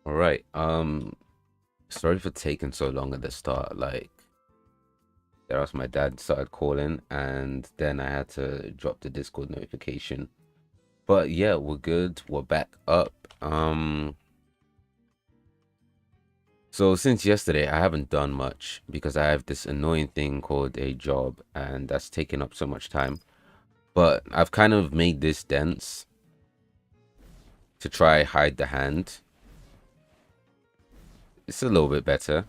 All right. Sorry for taking so long at the start. Like, there was my dad started calling, and then I had to drop the Discord notification. But yeah, we're good. We're back up. So since yesterday, I haven't done much because I have this annoying thing called a job, and that's taken up so much time. But I've kind of made this dense to try hide the hand. It's a little bit better.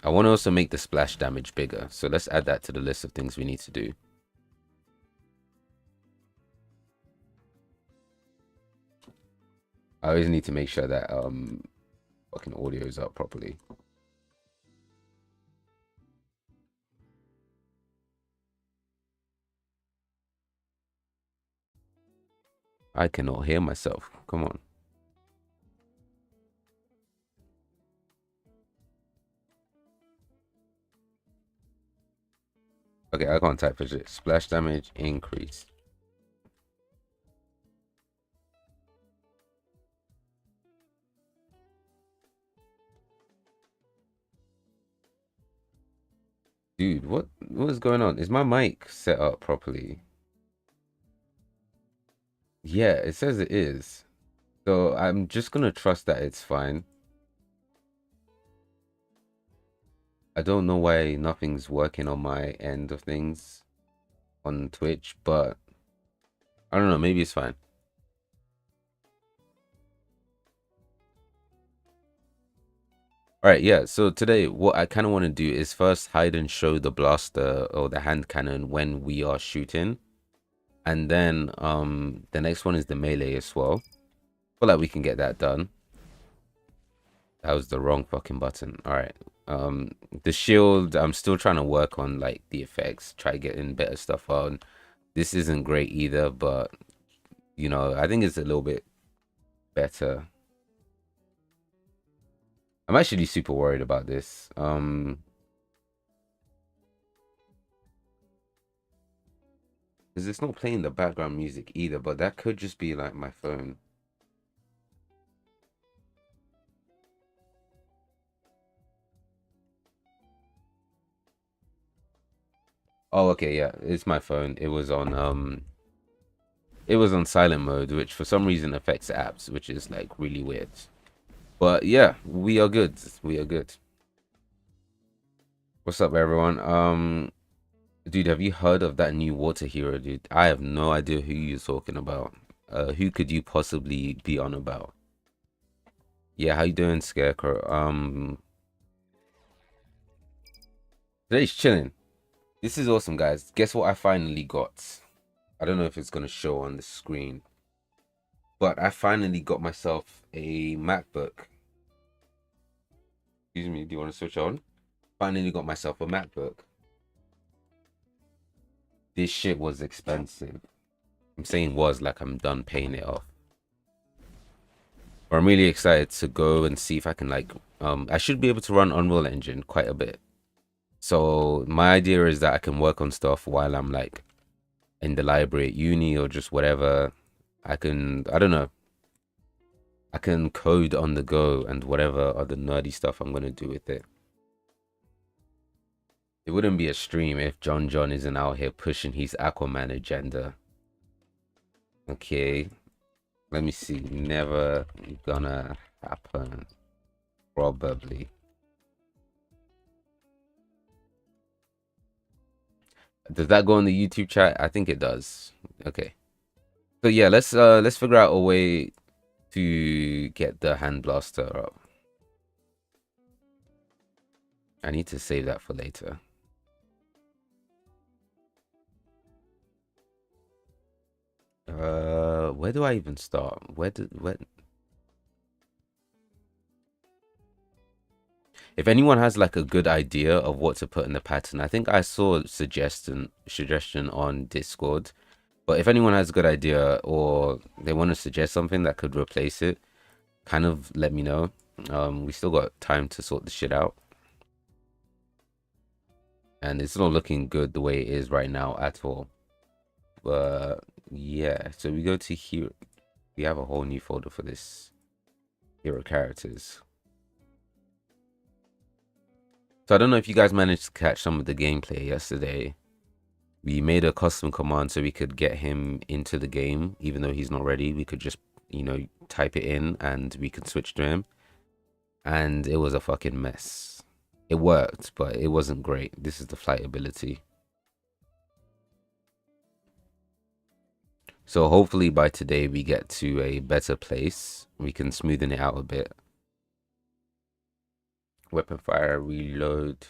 I want to also make the splash damage bigger, so let's add that to the list of things we need to do. I always need to make sure that fucking audio is up properly. I cannot hear myself. Come on. Okay, I can't type for shit. Splash damage increase. Dude, what is going on? Is my mic set up properly? Yeah, it says it is. So I'm just gonna trust that it's fine. I don't know why nothing's working on my end of things on Twitch, but I don't know, maybe it's fine. All right, yeah. So today, what I kind of want to do is first hide and show the blaster or the hand cannon when we are shooting, and then the next one is the melee as well. Feel like we can get that done. That was the wrong fucking button. All right. The shield, I'm still trying to work on like the effects, try getting better stuff on. This isn't great either, but you know, I think it's a little bit better. I'm actually super worried about this. Because it's not playing the background music either, but that could just be like my phone. Oh, okay, yeah, it's my phone. It was on silent mode, which for some reason affects apps, which is like really weird. But yeah, we are good. We are good. What's up, everyone? Dude, have you heard of that new water hero, dude? I have no idea who you're talking about. Who could you possibly be on about? Yeah, how you doing, Scarecrow? Today's chilling. This is awesome, guys. Guess what I finally got? I don't know if it's gonna show on the screen, but I finally got myself a MacBook. Excuse me, do you want to switch on? Finally got myself a MacBook. This shit was expensive. I'm saying was like I'm done paying it off. But I'm really excited to go and see if I can like I should be able to run Unreal Engine quite a bit. So my idea is that I can work on stuff while I'm like in the library at uni or just whatever. I don't know. I can code on the go and whatever other nerdy stuff I'm gonna do with it. It wouldn't be a stream if John isn't out here pushing his Aquaman agenda. Okay, let me see. Never gonna happen. Probably. Does that go on the YouTube chat? I think it does. Okay. So yeah, let's figure out a way to get the hand blaster up. I need to save that for later. Where do I even start? Where if anyone has like a good idea of what to put in the pattern, I think I saw a suggestion on Discord. But if anyone has a good idea or they want to suggest something that could replace it, kind of let me know. We still got time to sort the shit out. And it's not looking good the way it is right now at all. But yeah, so we go to here. we have a whole new folder for this hero characters. So I don't know if you guys managed to catch some of the gameplay yesterday. We made a custom command so we could get him into the game, even though he's not ready. We could just, type it in and we could switch to him. And it was a fucking mess. It worked, but it wasn't great. This is the flight ability. So hopefully by today we get to a better place. We can smoothen it out a bit. Weapon fire, reload.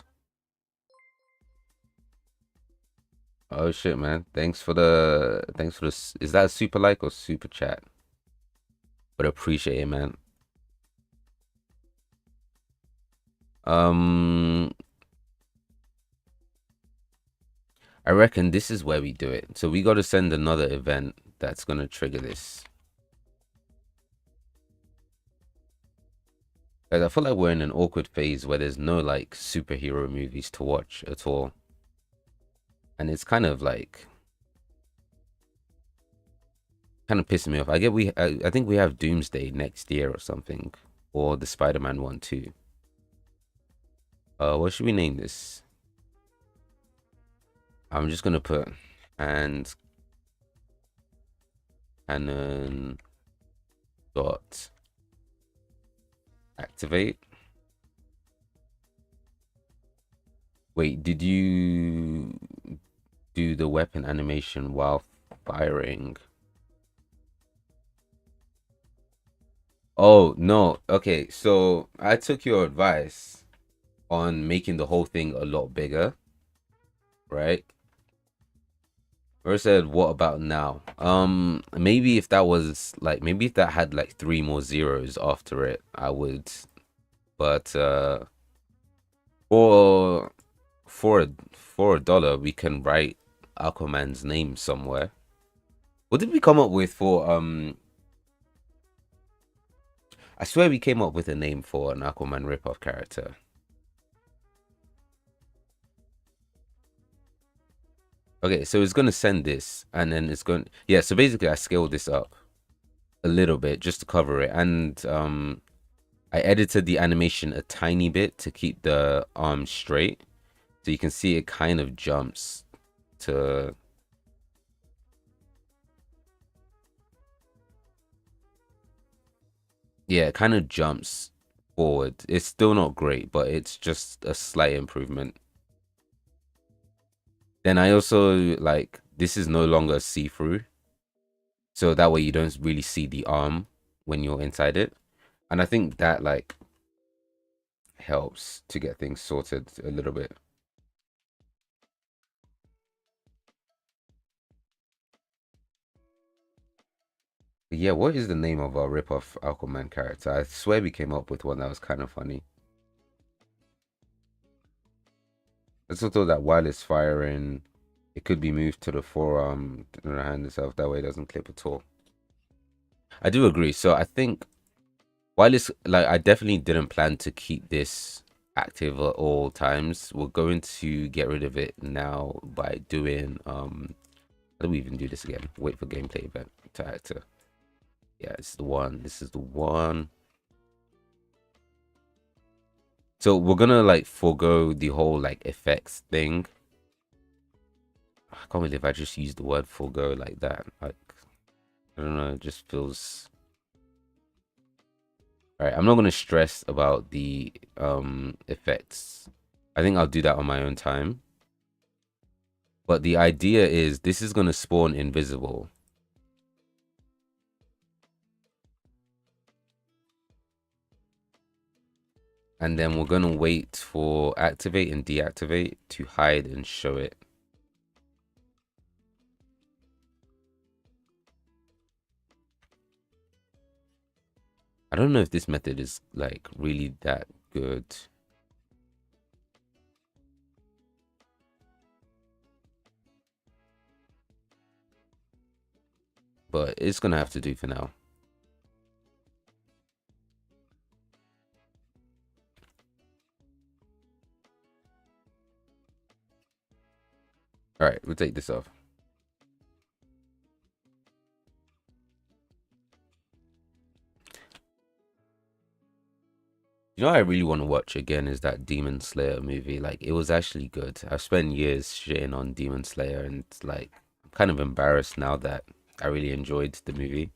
Oh shit, man. Thanks for the is that a super like or super chat? But appreciate it, man. I reckon this is where we do it. So we got to send another event that's going to trigger this. Guys, I feel like we're in an awkward phase where there's no like superhero movies to watch at all. And it's kind of like pissing me off. I think we have Doomsday next year or something, or the Spider-Man one too. What should we name this? I'm just gonna put and cannon dot activate. Wait, did you do the weapon animation while firing? Oh no, okay, so I took your advice on making the whole thing a lot bigger, right? Or said, what about now? Maybe if that was like, maybe if that had like 3 more zeros after it, I would. But for for a dollar, we can write Aquaman's name somewhere. What did we come up with for I swear we came up with a name for an Aquaman ripoff character. Okay, so it's gonna send this, and then it's going. Yeah, so basically, I scaled this up a little bit just to cover it, and I edited the animation a tiny bit to keep the arm straight, so you can see it kind of jumps to. Yeah, it kind of jumps forward. It's still not great, but it's just a slight improvement. Then I also like this is no longer see-through. So that way you don't really see the arm when you're inside it. And I think that like helps to get things sorted a little bit. But yeah, what is the name of our rip-off Aquaman character? I swear we came up with one that was kind of funny. I also thought that while it's firing, it could be moved to the forearm and the hand itself. That way it doesn't clip at all. I do agree. So I think while it's like I definitely didn't plan to keep this active at all times. We're going to get rid of it now by doing how do we even do this again? Wait for gameplay event to actor. Yeah, it's the one. This is the one. So we're gonna like forego the whole like effects thing. I can't believe I just used the word forego like that. Like I don't know, it just feels. All right, I'm not gonna stress about the effects. I think I'll do that on my own time. But the idea is this is gonna spawn invisible. And then we're gonna wait for activate and deactivate to hide and show it. I don't know if this method is like really that good. But it's gonna have to do for now. All right, we'll take this off. You know, what I really want to watch again is that Demon Slayer movie. Like, it was actually good. I've spent years shitting on Demon Slayer, and it's like I'm kind of embarrassed now that I really enjoyed the movie.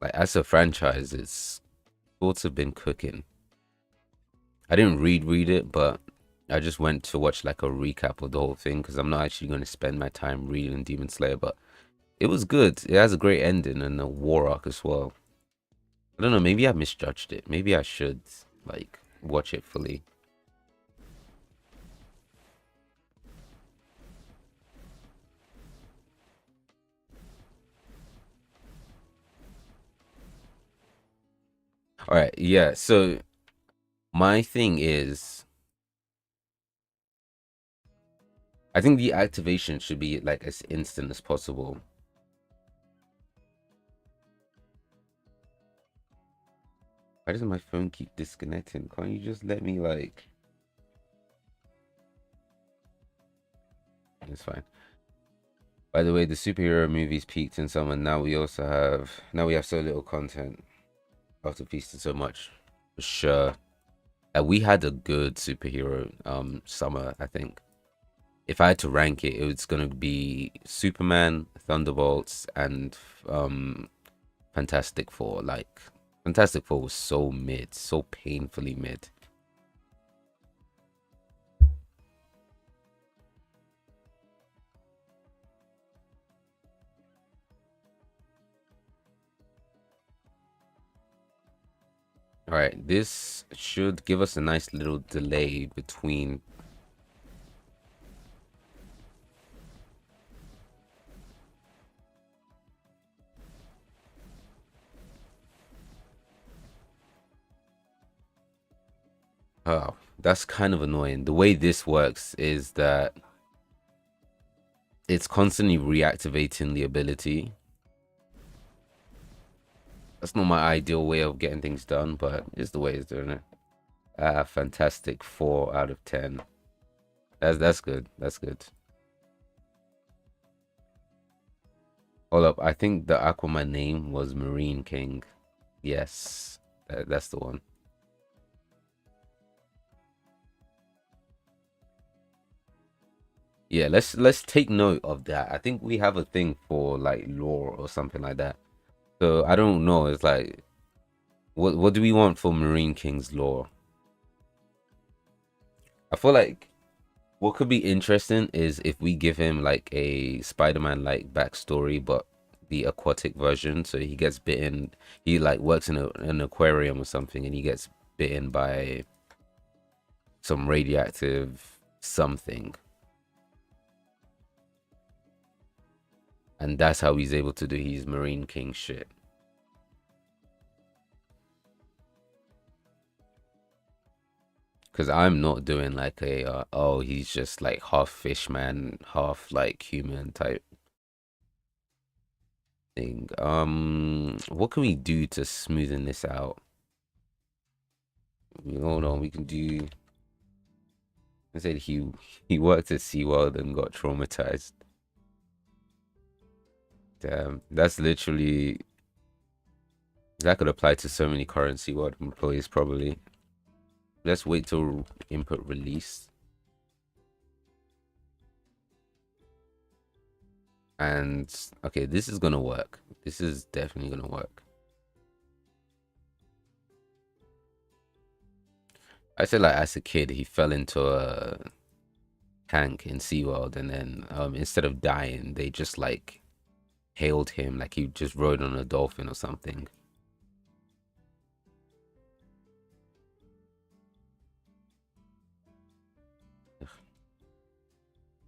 Like, as a franchise, it's sort of been cooking. I didn't read it, but I just went to watch like a recap of the whole thing because I'm not actually going to spend my time reading Demon Slayer. But it was good. It has a great ending and a war arc as well. I don't know. Maybe I misjudged it. Maybe I should like watch it fully. All right. Yeah. So my thing is, I think the activation should be like as instant as possible. Why does my phone keep disconnecting? Can't you just let me like? It's fine. By the way, the superhero movies peaked in summer. Now we have so little content after feasting so much. For sure. We had a good superhero summer, I think. If I had to rank it, it's gonna be Superman, Thunderbolts, and um Fantastic Four. Like Fantastic Four was so mid, so painfully mid. All right, this should give us a nice little delay between. Oh, that's kind of annoying. The way this works is that it's constantly reactivating the ability. That's not my ideal way of getting things done, but it's the way it's doing it. Fantastic. 4 out of 10. That's good. That's good. Hold up. I think the Aquaman name was Marine King. Yes, that's the one. Yeah, let's take note of that. I think we have a thing for like lore or something like that. So I don't know. It's like, what do we want for Marine King's lore? I feel like what could be interesting is if we give him like a Spider-Man like backstory, but the aquatic version. So he gets bitten. He like works in an aquarium or something, and he gets bitten by some radioactive something, and that's how he's able to do his Marine King shit. Because I'm not doing like a oh, he's just like half fish man, half like human type thing. What can we do to smoothen this out? Hold on, we can do. I said he worked at SeaWorld and got traumatized. Damn, that's literally that could apply to so many current SeaWorld employees probably. Let's wait till input release. And okay, this is gonna work. This is definitely gonna work. I said like as a kid he fell into a tank in SeaWorld and then instead of dying, they just like hailed him like he just rode on a dolphin or something.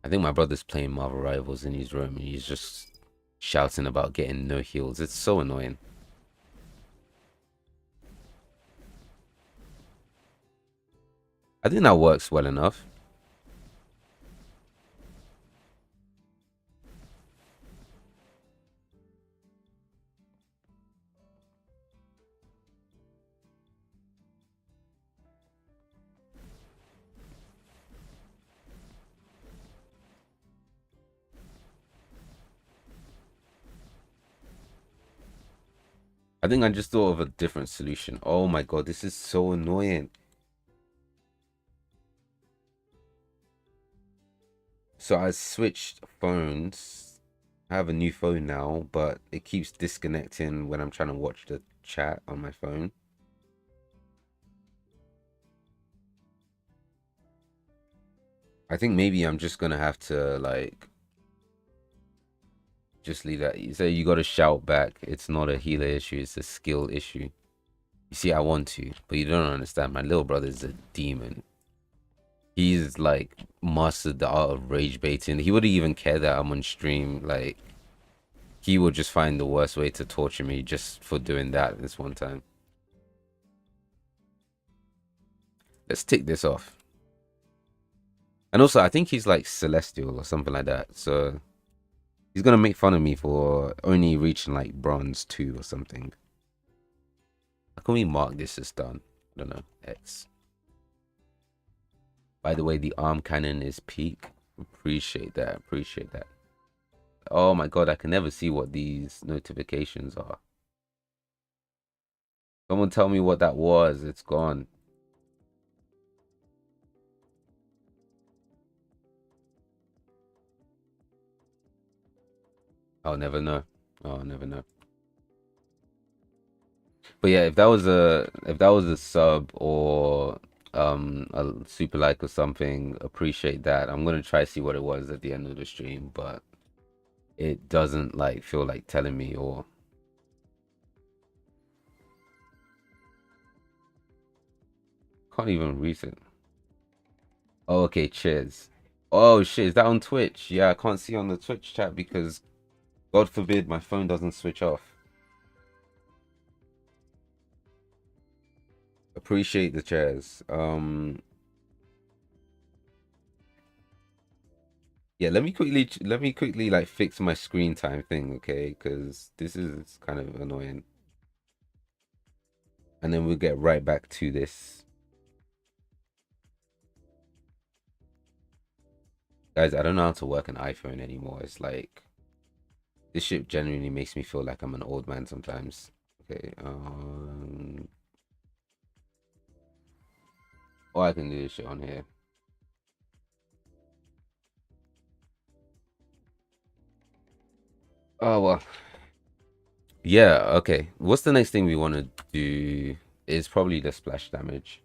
I think my brother's playing Marvel Rivals in his room and he's just shouting about getting no heals. It's so annoying. I think that works well enough. I think I just thought of a different solution. Oh my god, this is so annoying. So I switched phones. I have a new phone now, but it keeps disconnecting when I'm trying to watch the chat on my phone. I think maybe I'm just gonna have to like just leave that. You say you gotta shout back. It's not a healer issue, it's a skill issue. You see, I want to, but you don't understand. My little brother's a demon. He's like mastered the art of rage baiting. He wouldn't even care that I'm on stream. Like he would just find the worst way to torture me just for doing that this one time. Let's take this off. And also, I think he's like celestial or something like that. So he's gonna make fun of me for only reaching like bronze 2 or something. How can we mark this as done? I don't know. X. By the way, the arm cannon is peak. Appreciate that. Appreciate that. Oh my god, I can never see what these notifications are. Someone tell me what that was. It's gone. I'll never know. I'll never know. But yeah, if that was a sub or a super like or something, appreciate that. I'm gonna try to see what it was at the end of the stream, but it doesn't like feel like telling me or can't even read it. Oh, okay, cheers. Oh shit, is that on Twitch? Yeah, I can't see on the Twitch chat because God forbid my phone doesn't switch off. Appreciate the chairs. Yeah, let me quickly like fix my screen time thing, okay? Because this is kind of annoying. And then we'll get right back to this. Guys, I don't know how to work an iPhone anymore. It's like this shit genuinely makes me feel like I'm an old man sometimes. Okay, or I can do this shit on here. Oh well. Yeah, okay. What's the next thing we want to do is probably the splash damage.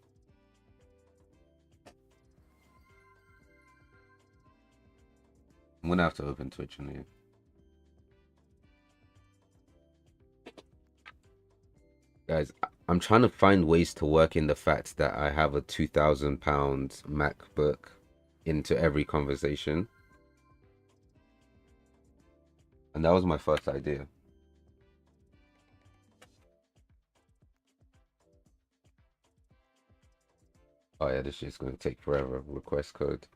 I'm gonna have to open Twitch on here. Guys, I'm trying to find ways to work in the fact that I have a £2,000 MacBook into every conversation. And that was my first idea. Oh yeah, this shit's gonna take forever. Request code.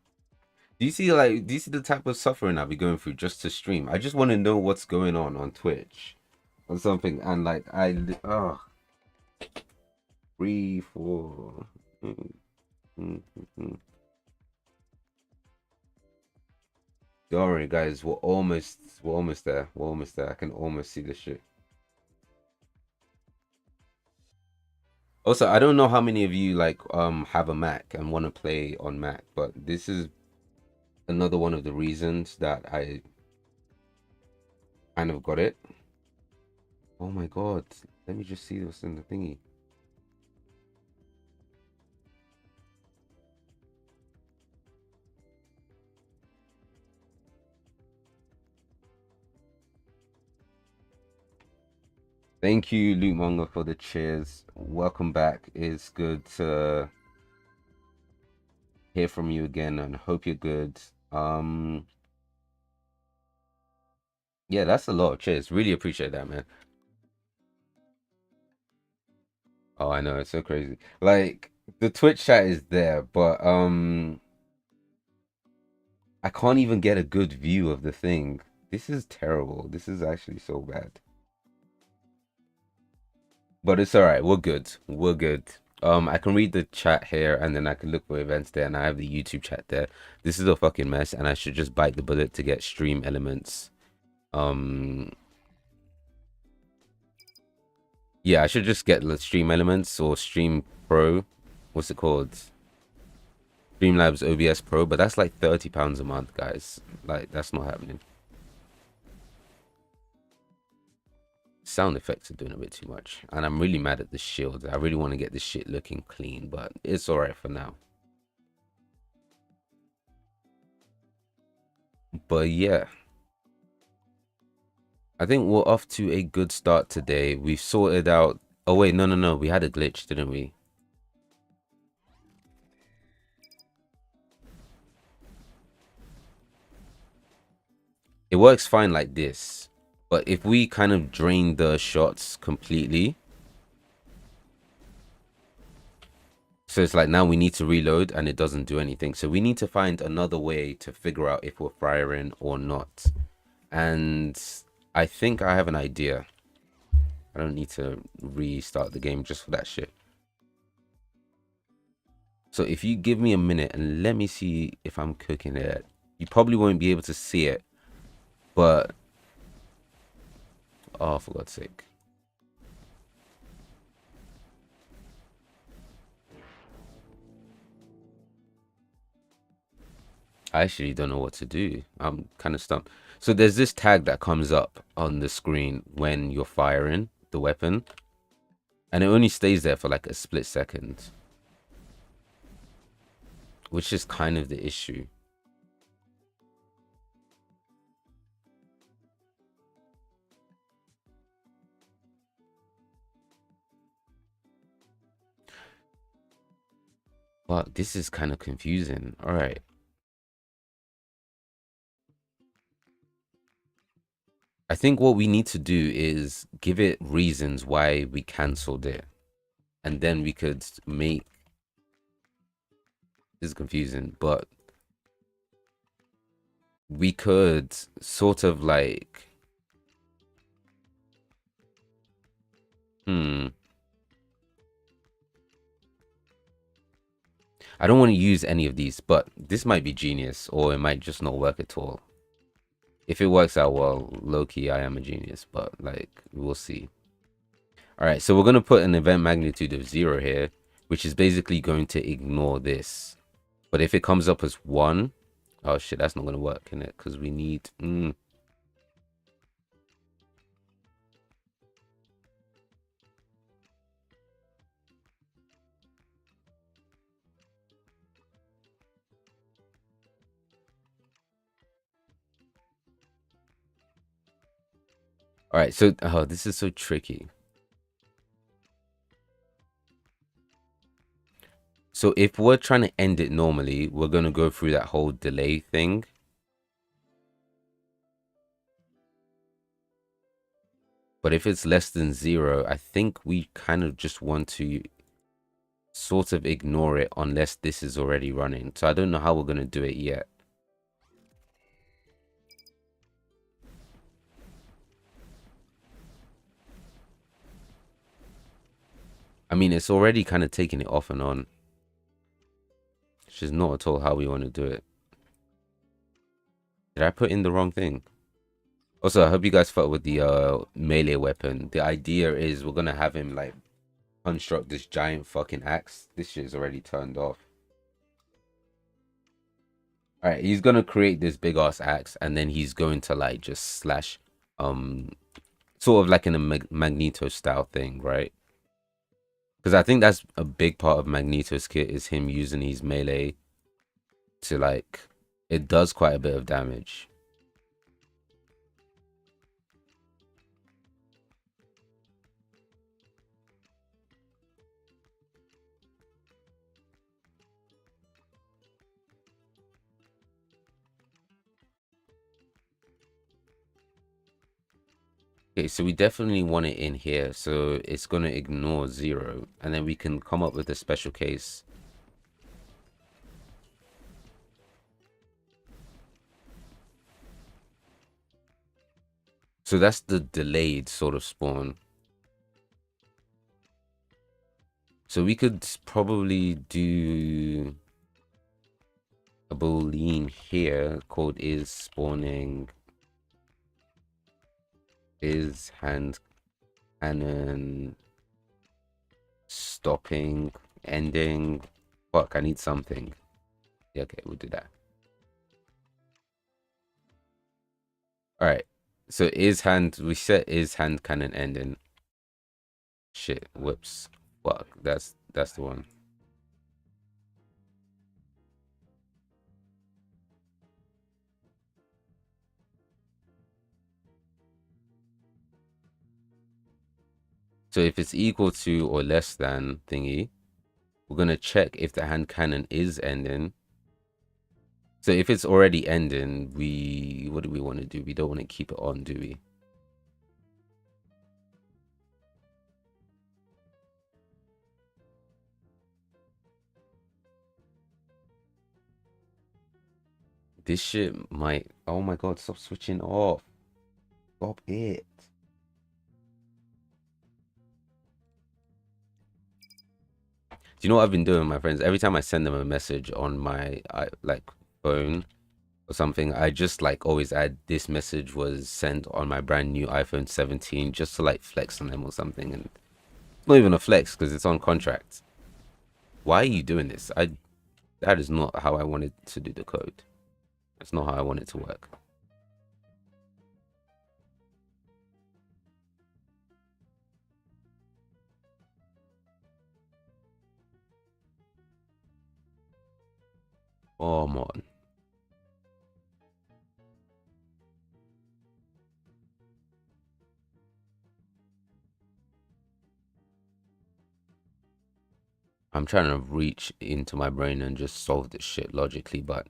Do you see the type of suffering I'll be going through just to stream? I just want to know what's going on Twitch or something, and like oh 3, 4. Don't worry, guys. We're almost there. We're almost there. I can almost see the shit. Also, I don't know how many of you like have a Mac and want to play on Mac, but this is another one of the reasons that I kind of got it. Oh my god. Let me just see what's in the thingy. Thank you, Luke Monger, for the cheers. Welcome back. It's good to hear from you again and hope you're good. Yeah, that's a lot of cheers. Really appreciate that, man. Oh, I know, it's so crazy. Like the Twitch chat is there, but I can't even get a good view of the thing. This is terrible. This is actually so bad. But it's all right. We're good. We're good. I can read the chat here, and then I can look for events there, and I have the YouTube chat there. This is a fucking mess, and I should just bite the bullet to get stream elements. Yeah, Yeah, I should just get the Stream Elements or Stream Pro. What's it called? Streamlabs OBS Pro, but that's like £30 a month, guys. Like, that's not happening. Sound effects are doing a bit too much. And I'm really mad at the shield. I really want to get this shit looking clean, but it's alright for now. But yeah. I think we're off to a good start today. We've sorted out... Oh, wait, no. We had a glitch, didn't we? It works fine like this. But if we kind of drain the shots completely... So it's like now we need to reload and it doesn't do anything. So we need to find another way to figure out if we're firing or not. And I think I have an idea. I don't need to restart the game just for that shit. So if you give me a minute and let me see if I'm cooking it. You probably won't be able to see it. But... Oh, for God's sake. I actually don't know what to do. I'm kind of stumped. So there's this tag that comes up on the screen when you're firing the weapon. And it only stays there for like a split second. Which is kind of the issue. But this is kind of confusing. All right. I think what we need to do is give it reasons why we cancelled it. And then we could make... This is confusing, but... We could sort of like... I don't want to use any of these, but this might be genius, or it might just not work at all. If it works out well, low-key, I am a genius, but like, we'll see. All right, so we're going to put an event magnitude of 0 here, which is basically going to ignore this. But if it comes up as 1, oh shit, that's not going to work, in it? Because we need... All right, so oh, this is so tricky. So if we're trying to end it normally, we're going to go through that whole delay thing. But if it's less than 0, I think we kind of just want to sort of ignore it unless this is already running. So I don't know how we're going to do it yet. I mean, it's already kind of taking it off and on. Which is not at all how we want to do it. Did I put in the wrong thing? Also, I hope you guys fought with the melee weapon. The idea is we're going to have him like construct this giant fucking axe. This shit is already turned off. All right, he's going to create this big ass axe and then he's going to like just slash sort of like in a Magneto style thing, right? Because I think that's a big part of Magneto's kit is him using his melee to like, it does quite a bit of damage. Okay, so we definitely want it in here. So it's going to ignore 0. And then we can come up with a special case. So that's the delayed sort of spawn. So we could probably do a boolean here called is spawning is hand cannon stopping, ending. Fuck, I need something. Yeah, okay, we'll do that. All right. So is hand, we set is hand cannon ending. Shit, whoops. Fuck, that's the one. So if it's equal to or less than thingy, we're gonna check if the hand cannon is ending. So if it's already ending, what do we want to do? We don't want to keep it on, do we? This shit might. Oh my god! Stop switching off. Stop it. Do you know what I've been doing, my friends? Every time I send them a message on my like phone or something, I just like always add this message was sent on my brand new iPhone 17 just to like flex on them or something. And it's not even a flex because it's on contract. Why are you doing this? That is not how I wanted to do the code. That's not how I want it to work. Oh man. I'm trying to reach into my brain and just solve this shit logically, but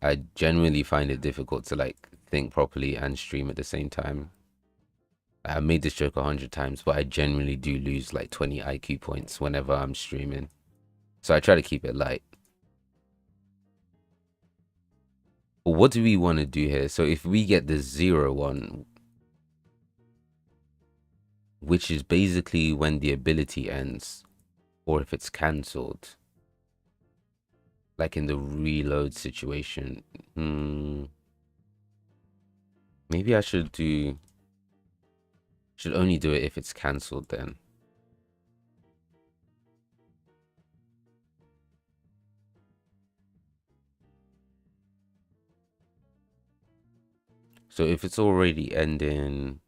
I genuinely find it difficult to like think properly and stream at the same time. I made this joke 100 times, but I genuinely do lose like 20 IQ points whenever I'm streaming. So I try to keep it light. But what do we want to do here? So if we get the 0 1, which is basically when the ability ends, or if it's cancelled, like in the reload situation. Maybe I should only do it if it's cancelled then. So if it's already ending,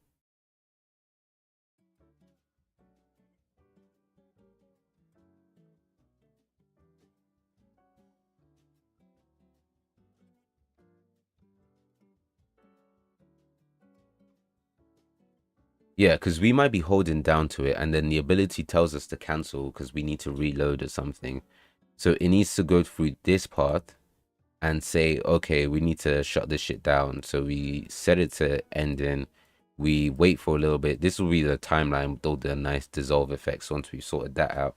yeah, because we might be holding down to it and then the ability tells us to cancel because we need to reload or something. So it needs to go through this part and say, okay, we need to shut this shit down. So we set it to ending. We wait for a little bit. This will be the timeline with all the nice dissolve effects once we've sorted that out.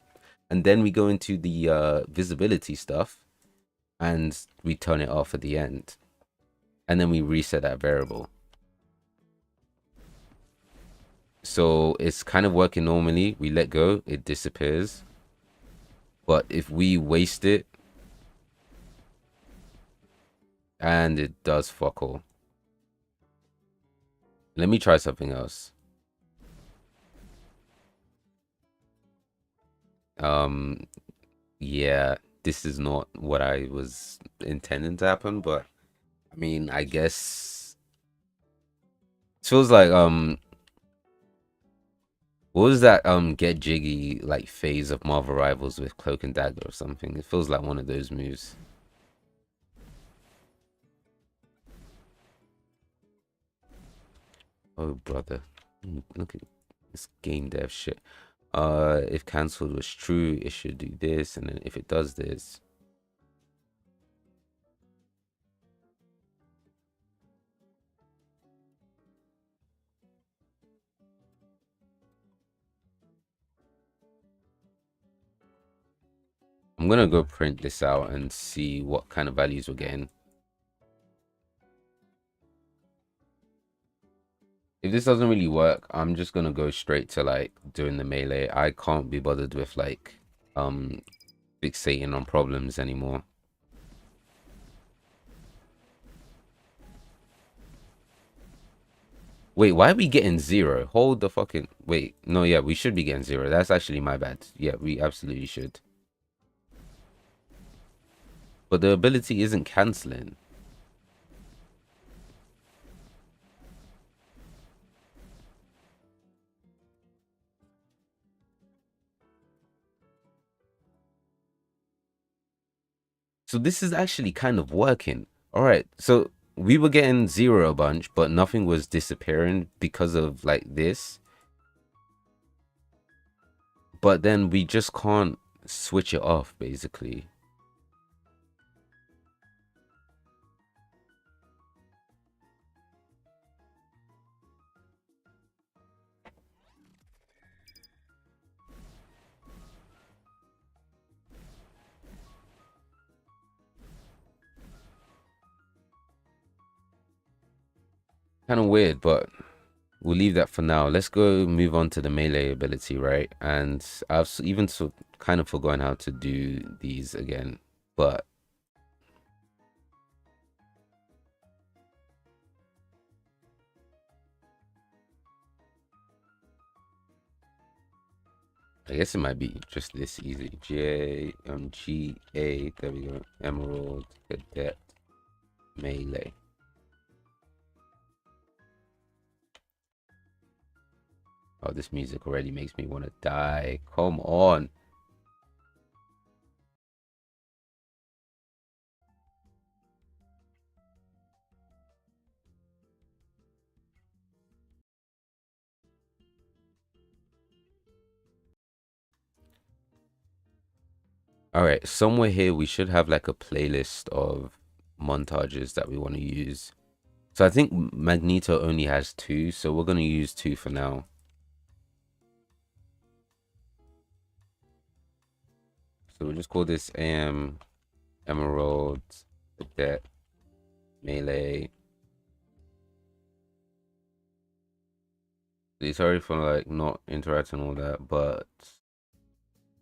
And then we go into the visibility stuff and we turn it off at the end. And then we reset that variable. So it's kind of working normally. We let go, it disappears. But if we waste it, and it does fuck all. Let me try something else. Yeah, this is not what I was intending to happen, but I mean, I guess it feels like what was that get jiggy like phase of Marvel Rivals with Cloak and Dagger or something? It feels like one of those moves. Oh brother, look at this game dev shit. If cancelled was true, it should do this, and then if it does this, I'm gonna go print this out and see what kind of values we're getting. If this doesn't really work, I'm just gonna go straight to like doing the melee. I can't be bothered with like um fixating on problems anymore. Wait, why are we getting zero? Hold the fucking... Wait, no, yeah, we should be getting zero. That's actually my bad. Yeah, we absolutely should. But the ability isn't canceling. So this is actually kind of working. All right, so we were getting zero a bunch, but nothing was disappearing because of like this. But then we just can't switch it off, basically. Kind of weird, but we'll leave that for now. Let's go move on to the melee ability, right? And even so kind of forgotten how to do these again, but I guess it might be just this easy. G-A, there we go. Emerald, Cadet, Melee. Oh, this music already makes me want to die. Come on. All right, somewhere here we should have like a playlist of montages that we want to use. So I think Magneto only has two, so we're going to use two for now. So we'll just call this AM, Emerald, Cadet, Melee. Sorry for like not interacting all that, but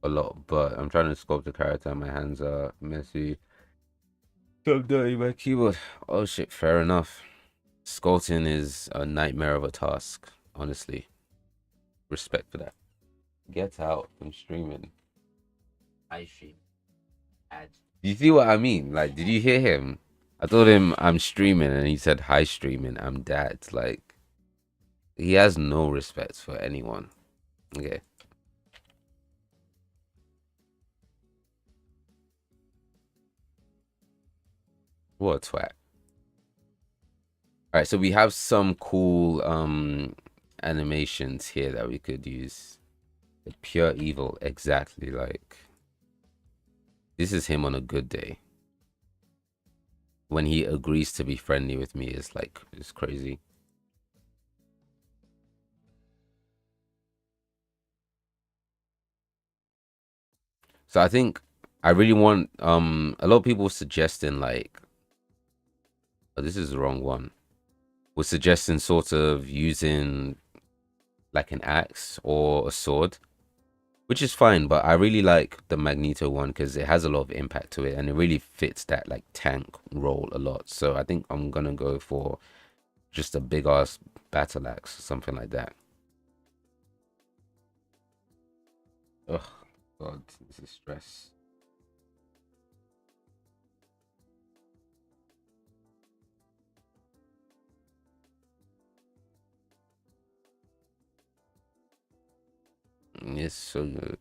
a lot. But I'm trying to sculpt the character and my hands are messy. So dirty my keyboard. Oh shit, fair enough. Sculpting is a nightmare of a task, honestly. Respect for that. Get out from streaming. I stream. You see what I mean? Like, did you hear him? I told him I'm streaming and he said hi streaming. I'm dad. Like, he has no respect for anyone. Okay. What a twat. All right, so we have some cool animations here that we could use. The pure evil, exactly. Like, this is him on a good day. When he agrees to be friendly with me, it's like, it's crazy. So I think I really want a lot of people suggesting like, oh, this is the wrong one. Was suggesting sort of using like an axe or a sword, which is fine, but I really like the Magneto one because it has a lot of impact to it and it really fits that like tank role a lot. So I think I'm gonna go for just a big ass battle axe, something like that. Ugh, God, this is stress. It's so good.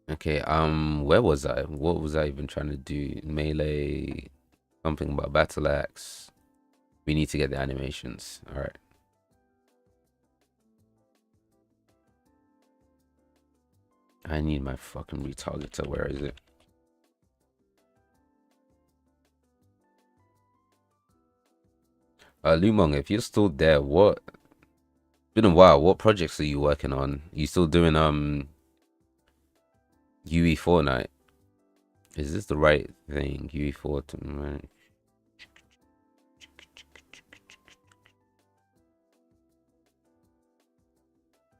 Okay, where was I? What was I even trying to do? Melee, something about battle axe. We need to get the animations. All right. I need my fucking retargeter. Where is it? Lumong, if you're still there, what? Been a while. What projects are you working on? You still doing UE Fortnite? Is this the right thing? UE Fortnite.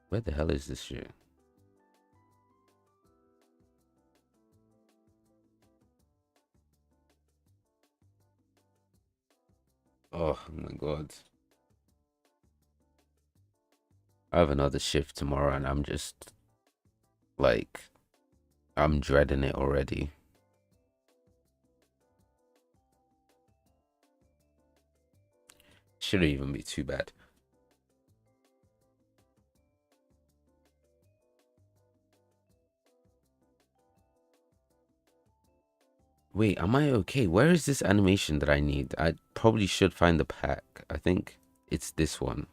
Where the hell is this shit? Oh my god. I have another shift tomorrow and I'm just like I'm dreading it already. Shouldn't even be too bad. Wait, am I okay? Where is this animation that I need? I probably should find the pack. I think it's this one.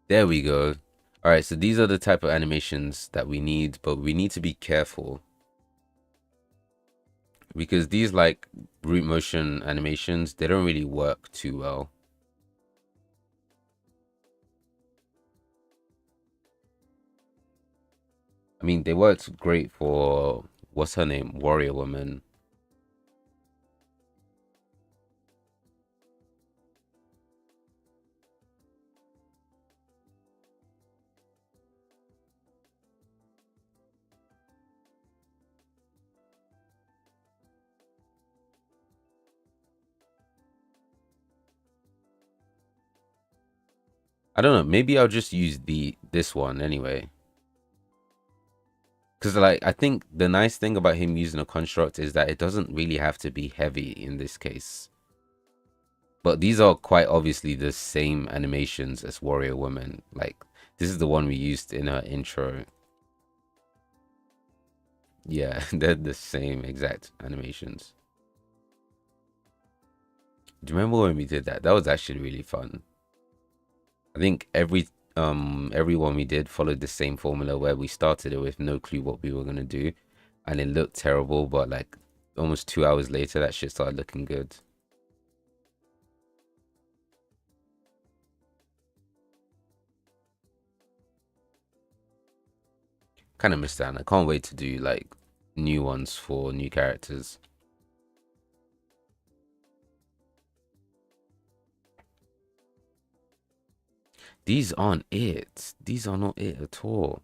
There we go. All right, so these are the type of animations that we need, but we need to be careful because these like root motion animations, they don't really work too well. I mean, they worked great for what's her name? Warrior Woman. I don't know. Maybe I'll just use this one anyway. Because like I think the nice thing about him using a construct is that it doesn't really have to be heavy in this case. But these are quite obviously the same animations as Warrior Woman. Like this is the one we used in her intro. Yeah, they're the same exact animations. Do you remember when we did that? That was actually really fun. I think everyone we did followed the same formula where we started it with no clue what we were gonna do, and it looked terrible, but like almost 2 hours later that shit started looking good. Kind of missed that, and I can't wait to do like new ones for new characters. These aren't it. These are not it at all.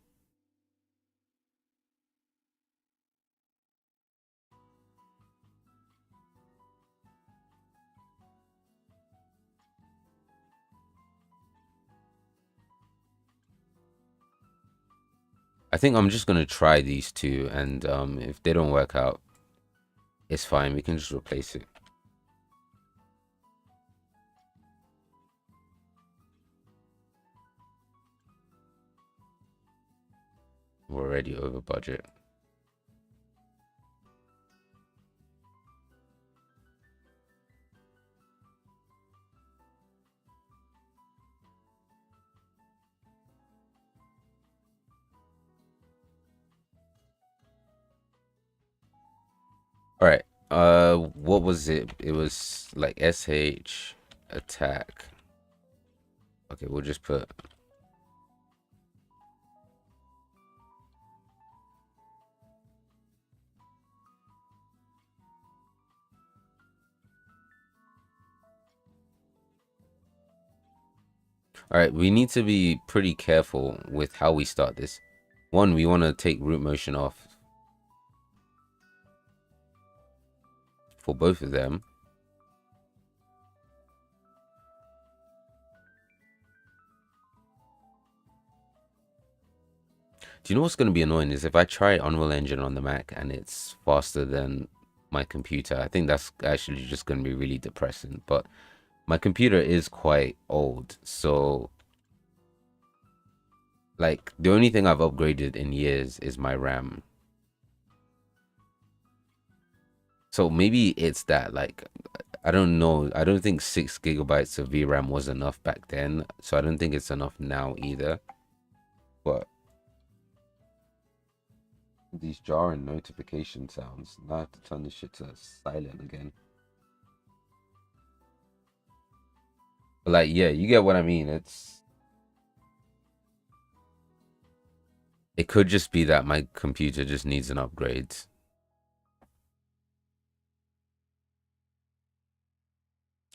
I think I'm just gonna try these two, and if they don't work out, it's fine. We can just replace it. We're already over budget. All right. What was it? It was like SH attack. Okay, we'll just put. All right, we need to be pretty careful with how we start this. One, we want to take root motion off for both of them. Do you know what's going to be annoying is if I try Unreal Engine on the Mac and it's faster than my computer. I think that's actually just going to be really depressing. But my computer is quite old, so like the only thing I've upgraded in years is my RAM. So maybe it's that like I don't know. I don't think 6 GB of VRAM was enough back then, so I don't think it's enough now either. But these jarring notification sounds. Now I have to turn this shit to silent again. But like, yeah, you get what I mean. It could just be that my computer just needs an upgrade.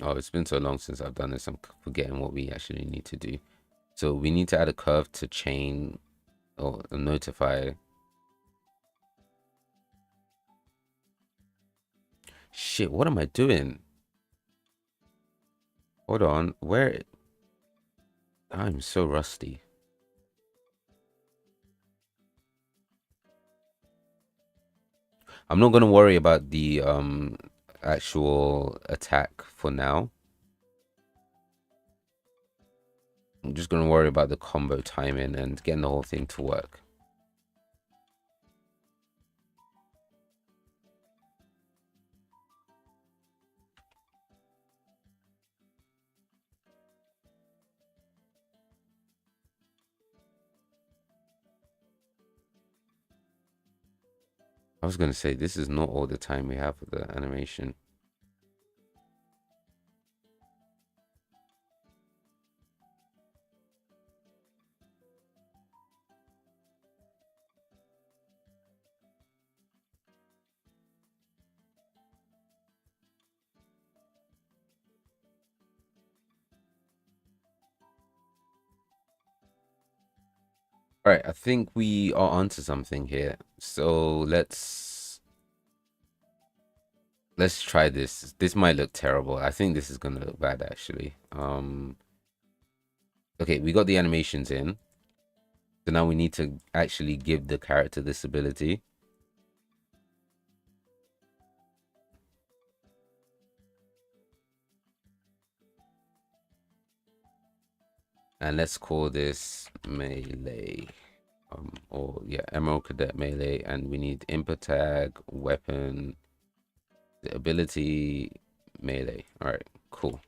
Oh, it's been so long since I've done this. I'm forgetting what we actually need to do. So we need to add a curve to chain or notify. Shit, what am I doing? Hold on, where? I'm so rusty. I'm not gonna worry about the actual attack for now. I'm just gonna worry about the combo timing and getting the whole thing to work. I was gonna say this is not all the time we have for the animation. All right, I think we are onto something here. So let's try this. This might look terrible. I think this is gonna look bad actually. Okay, we got the animations in. So now we need to actually give the character this ability. And let's call this melee. Or yeah, Emerald Cadet melee. And we need input tag, weapon, the ability, melee. All right, cool.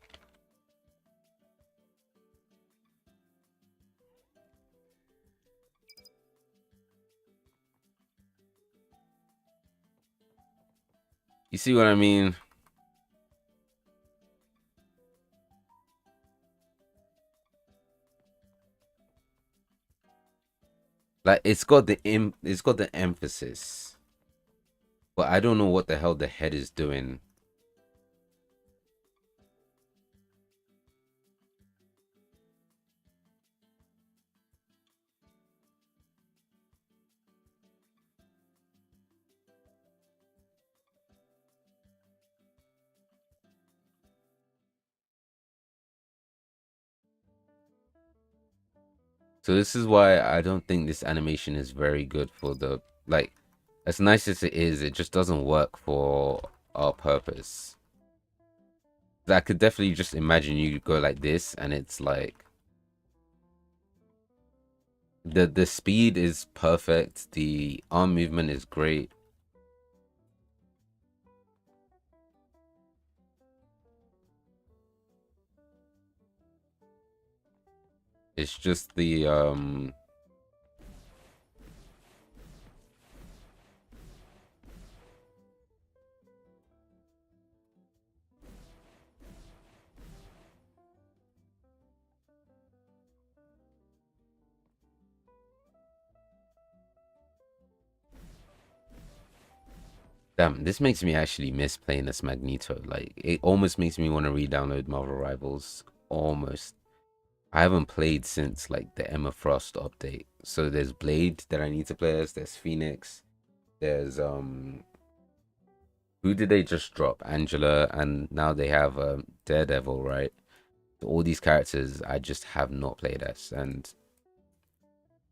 You see what I mean? Like it's got the emphasis, but I don't know what the hell the head is doing. So this is why I don't think this animation is very good for the like. As nice as it is, it just doesn't work for our purpose. I could definitely just imagine you go like this, and it's like the speed is perfect, the arm movement is great. It's just the damn, this makes me actually miss playing as Magneto. Like it almost makes me want to re-download Marvel Rivals. Almost. I haven't played since like the Emma Frost update. So there's Blade that I need to play as, there's Phoenix, there's who did they just drop? Angela, and now they have Daredevil, right? All these characters I just have not played as. And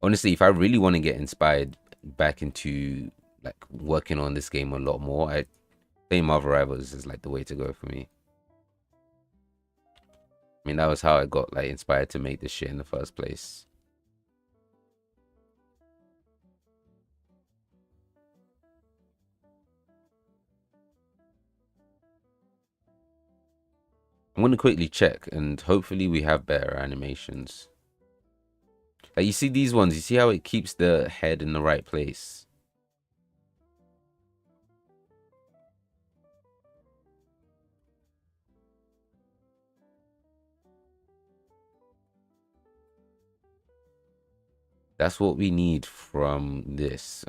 honestly, if I really want to get inspired back into like working on this game a lot more, I playing Marvel Rivals is like the way to go for me. I mean, that was how I got like inspired to make this shit in the first place. I'm gonna quickly check, and hopefully we have better animations. Like you see these ones, you see how it keeps the head in the right place. That's what we need from this.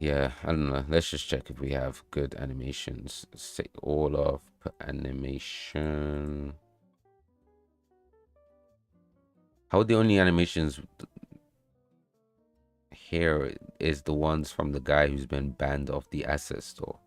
Yeah, I don't know. Let's just check if we have good animations. Let's take all of animation. How the only animations here is the ones from the guy who's been banned off the asset store.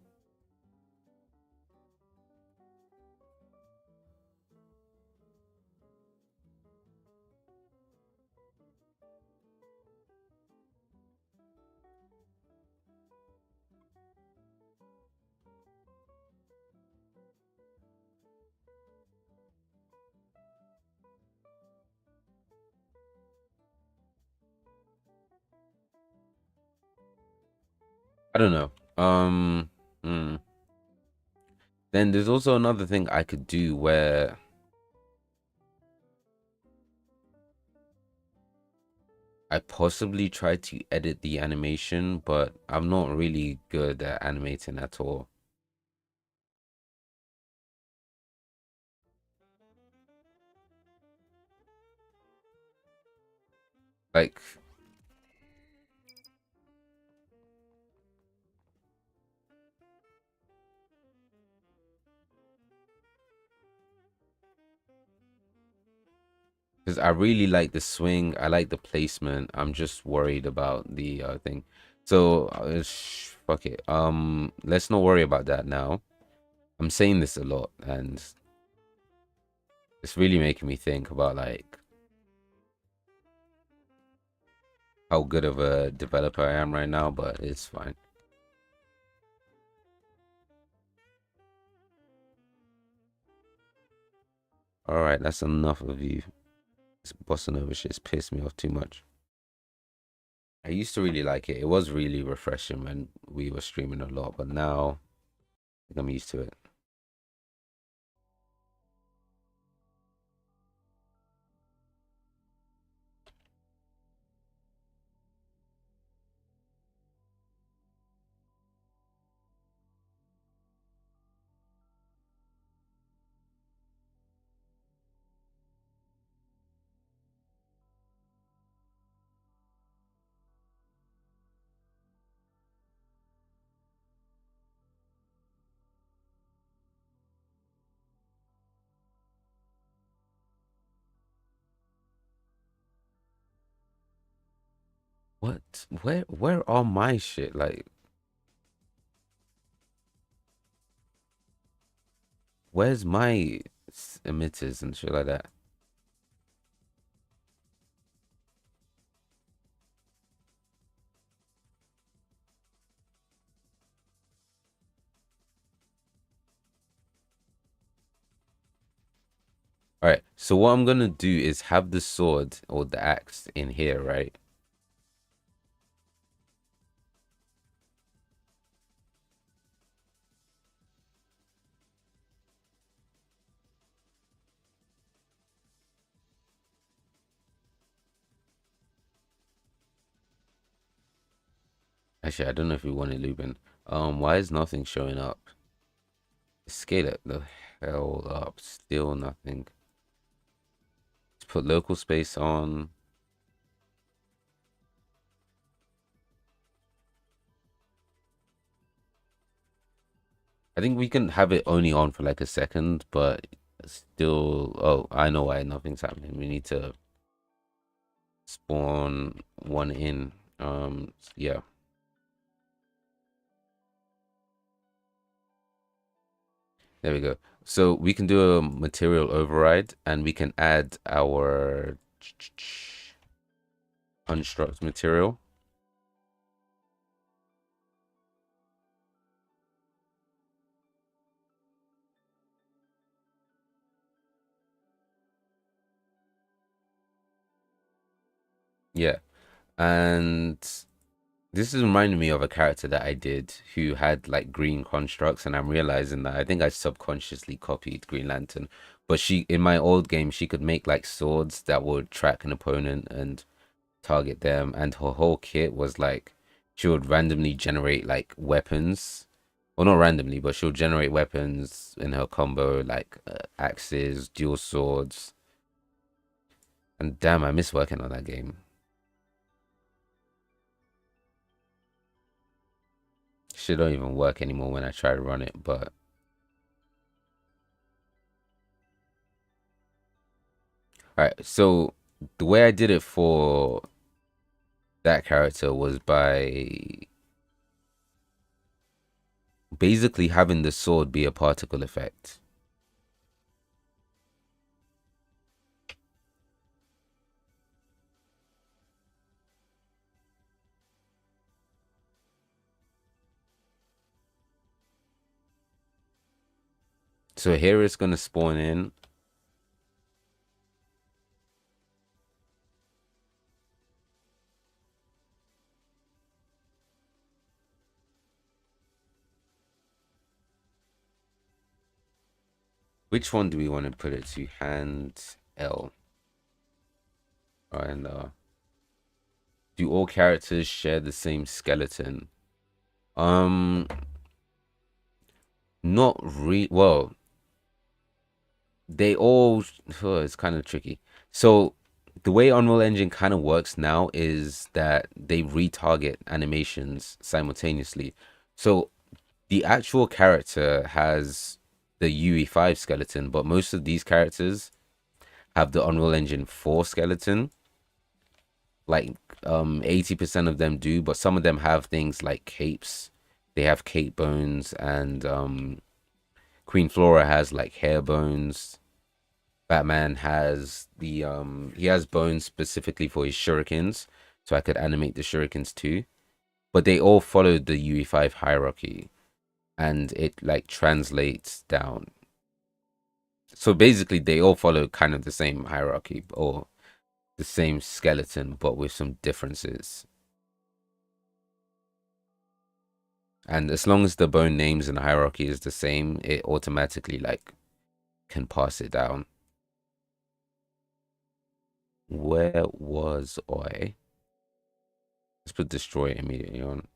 I don't know. Hmm. Then there's also another thing I could do where I possibly try to edit the animation, but I'm not really good at animating at all. Like, because I really like the swing, I like the placement. I'm just worried about the thing. So, fuck it. Let's not worry about that now. I'm saying this a lot, and it's really making me think about like how good of a developer I am right now, but it's fine. All right, that's enough of you. This bossa nova shit's pissed me off too much. I used to really like it. It was really refreshing when we were streaming a lot, but now I think I'm used to it. What? Where are my shit? Like, where's my emitters and shit like that? All right. So what I'm gonna do is have the sword or the axe in here, right? Actually, I don't know if we want it, Lubin. Why is nothing showing up? Scale it the hell up. Still nothing. Let's put local space on. I think we can have it only on for like a second, but still. Oh, I know why nothing's happening. We need to spawn one in. Yeah. There we go. So we can do a material override, and we can add our unstruct material. Yeah, and this is reminding me of a character that I did who had like green constructs, and I'm realizing that I think I subconsciously copied Green Lantern. But she, in my old game, she could make like swords that would track an opponent and target them, and her whole kit was like she would randomly generate like weapons. Well, not randomly, but she'll generate weapons in her combo, like axes, dual swords. And damn, I miss working on that game. Shit don't even work anymore when I try to run it, but all right. So the way I did it for that character was by basically having the sword be a particle effect. So here it's gonna spawn in. Which one do we want to put it to? Hand L. And do all characters share the same skeleton? Um, not really. Well, they all. Oh, it's kind of tricky. So the way Unreal Engine kind of works now is that they retarget animations simultaneously. So the actual character has the UE5 skeleton, but most of these characters have the Unreal Engine 4 skeleton. Like 80% of them do, but some of them have things like capes. They have cape bones, and Queen Flora has like hair bones. Batman has the he has bones specifically for his shurikens, so I could animate the shurikens too. But they all follow the UE5 hierarchy, and it like translates down. So basically, they all follow kind of the same hierarchy or the same skeleton, but with some differences. And as long as the bone names and hierarchy is the same, it automatically like can pass it down. Where was I? Let's put destroy immediately on.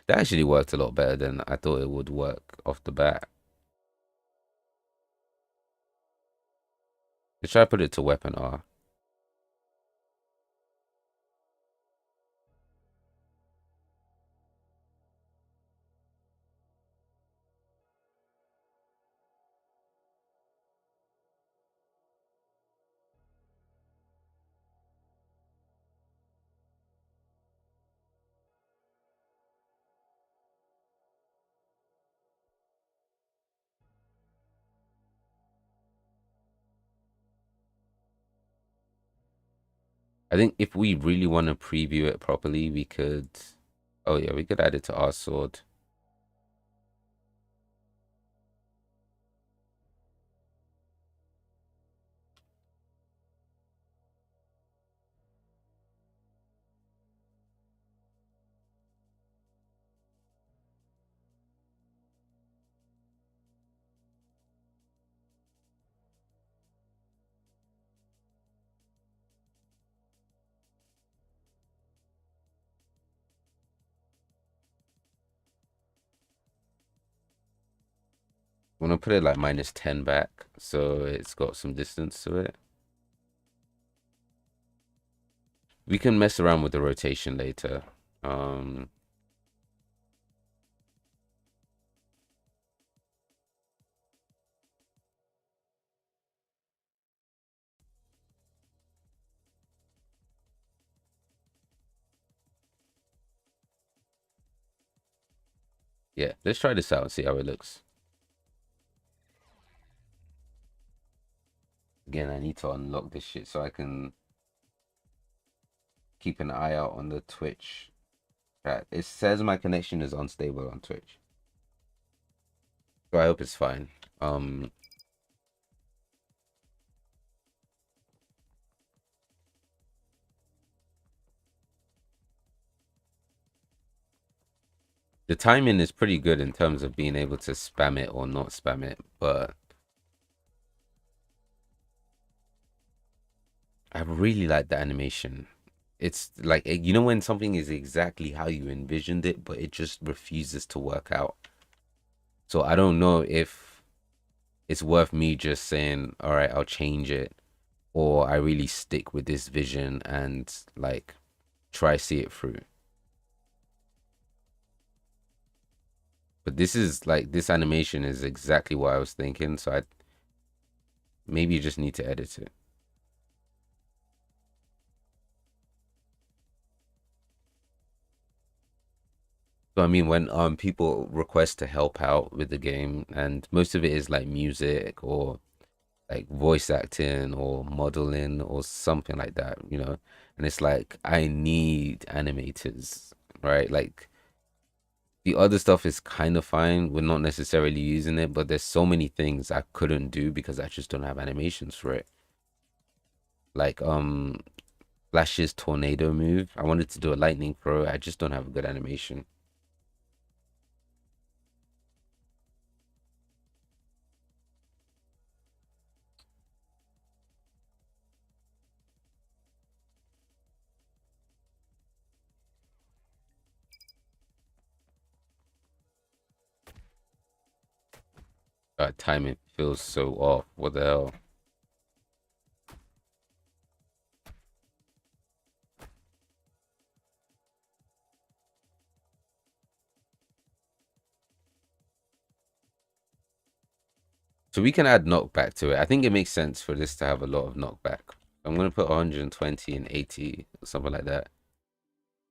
That actually worked a lot better than I thought it would work off the bat. Let's try to put it to weapon R. I think if we really want to preview it properly, we could. Oh yeah, we could add it to our sword. I'm gonna put it like -10 back, so it's got some distance to it. We can mess around with the rotation later. Um, yeah, let's try this out and see how it looks. Again, I need to unlock this shit so I can keep an eye out on the Twitch chat. It says my connection is unstable on Twitch, so I hope it's fine. The timing is pretty good in terms of being able to spam it or not spam it, but I really like the animation. It's like you know when something is exactly how you envisioned it, but it just refuses to work out. So I don't know if it's worth me just saying, all right, I'll change it, or I really stick with this vision and like try see it through. But this is like this animation is exactly what I was thinking. So I maybe you just need to edit it. So I mean, when people request to help out with the game, and most of it is like music or like voice acting or modeling or something like that, you know. And it's like I need animators, right? Like the other stuff is kind of fine. We're not necessarily using it, but there's so many things I couldn't do because I just don't have animations for it. Like Flash's tornado move. I wanted to do a lightning throw. I just don't have a good animation. Timing feels so off. What the hell? So we can add knockback to it. I think it makes sense for this to have a lot of knockback. I'm gonna put 120 and 80, something like that.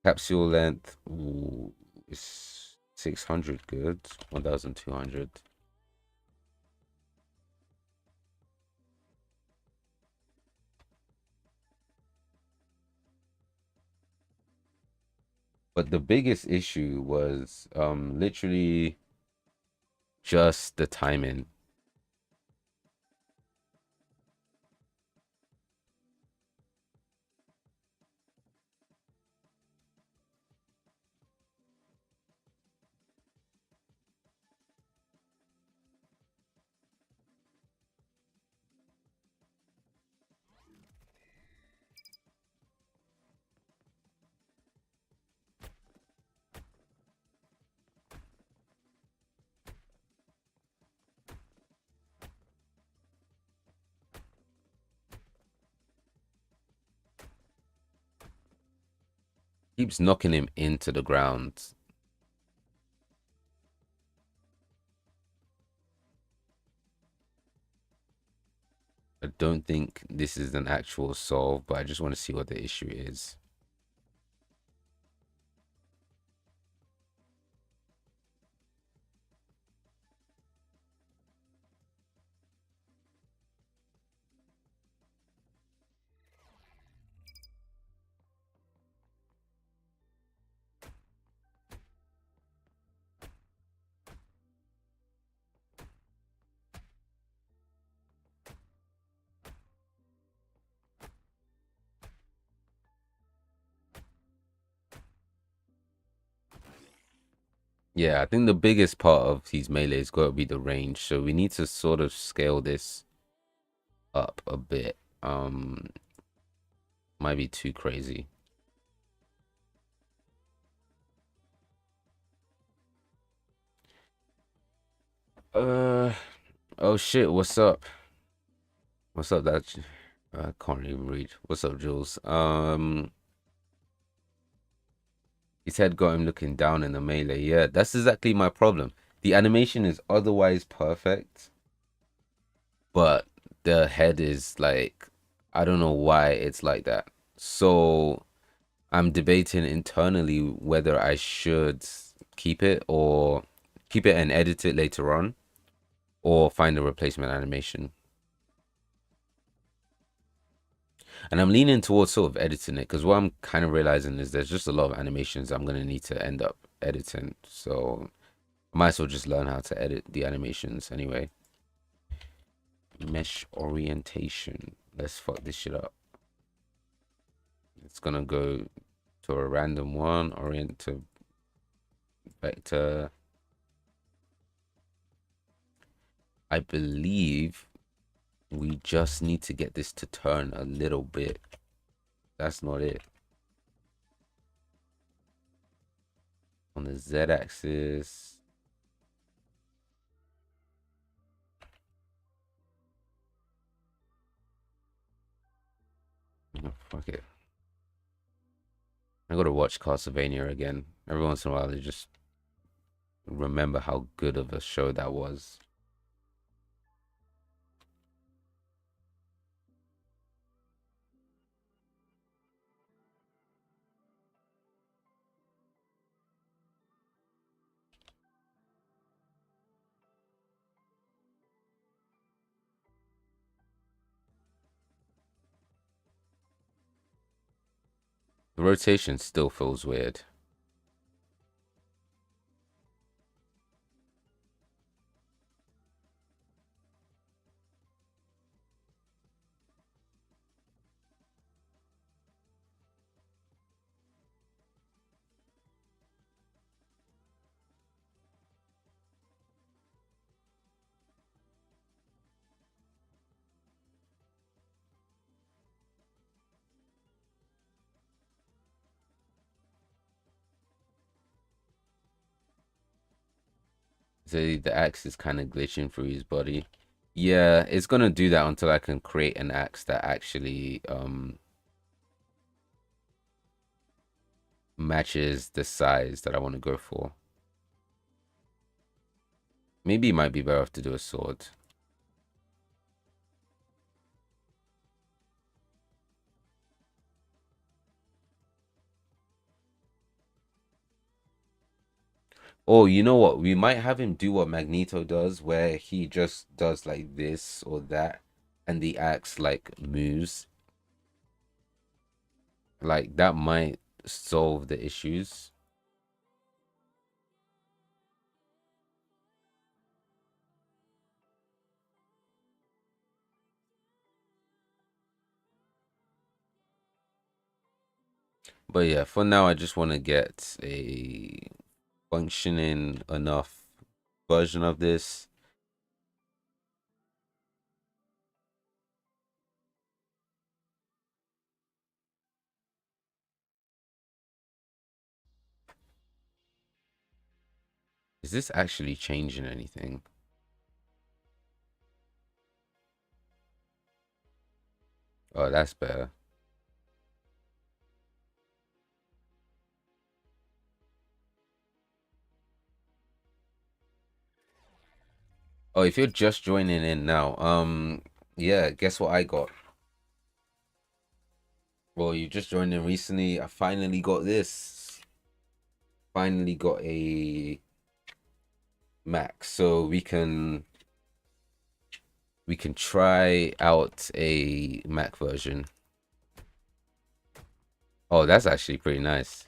Capsule length, ooh, is 600 good. 1,200. But the biggest issue was literally just the timing. Keeps knocking him into the ground. I don't think this is an actual solve, but I just want to see what the issue is. Yeah, I think the biggest part of these melee's got to be the range. So we need to sort of scale this up a bit. Might be too crazy. Uh, oh shit, what's up? What's up, that I can't even read. What's up, Jules? His head got him looking down in the melee. Yeah, that's exactly my problem. The animation is otherwise perfect, but the head is like, I don't know why it's like that. So I'm debating internally whether I should keep it or keep it and edit it later on or find a replacement animation. And I'm leaning towards sort of editing it because what I'm kind of realizing is there's just a lot of animations I'm going to need to end up editing. So I might as well just learn how to edit the animations anyway. Mesh orientation. Let's fuck this shit up. It's going to go to a random one, orient to vector. I believe we just need to get this to turn a little bit. That's not it. On the Z axis. Oh, fuck it. I gotta watch Castlevania again. Every once in a while, I just remember how good of a show that was. The rotation still feels weird. So the axe is kind of glitching through his body. Yeah, it's gonna do that until I can create an axe that actually matches the size that I want to go for. Maybe it might be better off to do a sword. Oh, you know what? We might have him do what Magneto does, where he just does like this or that, and the axe like moves. Like that might solve the issues. But yeah, for now, I just want to get a functioning enough version of this. Is this actually changing anything? Oh, that's better. Oh, if you're just joining in now, yeah, guess what I got? Well, you just joined in recently. I finally got this. Finally got a Mac, so we can try out a Mac version. Oh, that's actually pretty nice.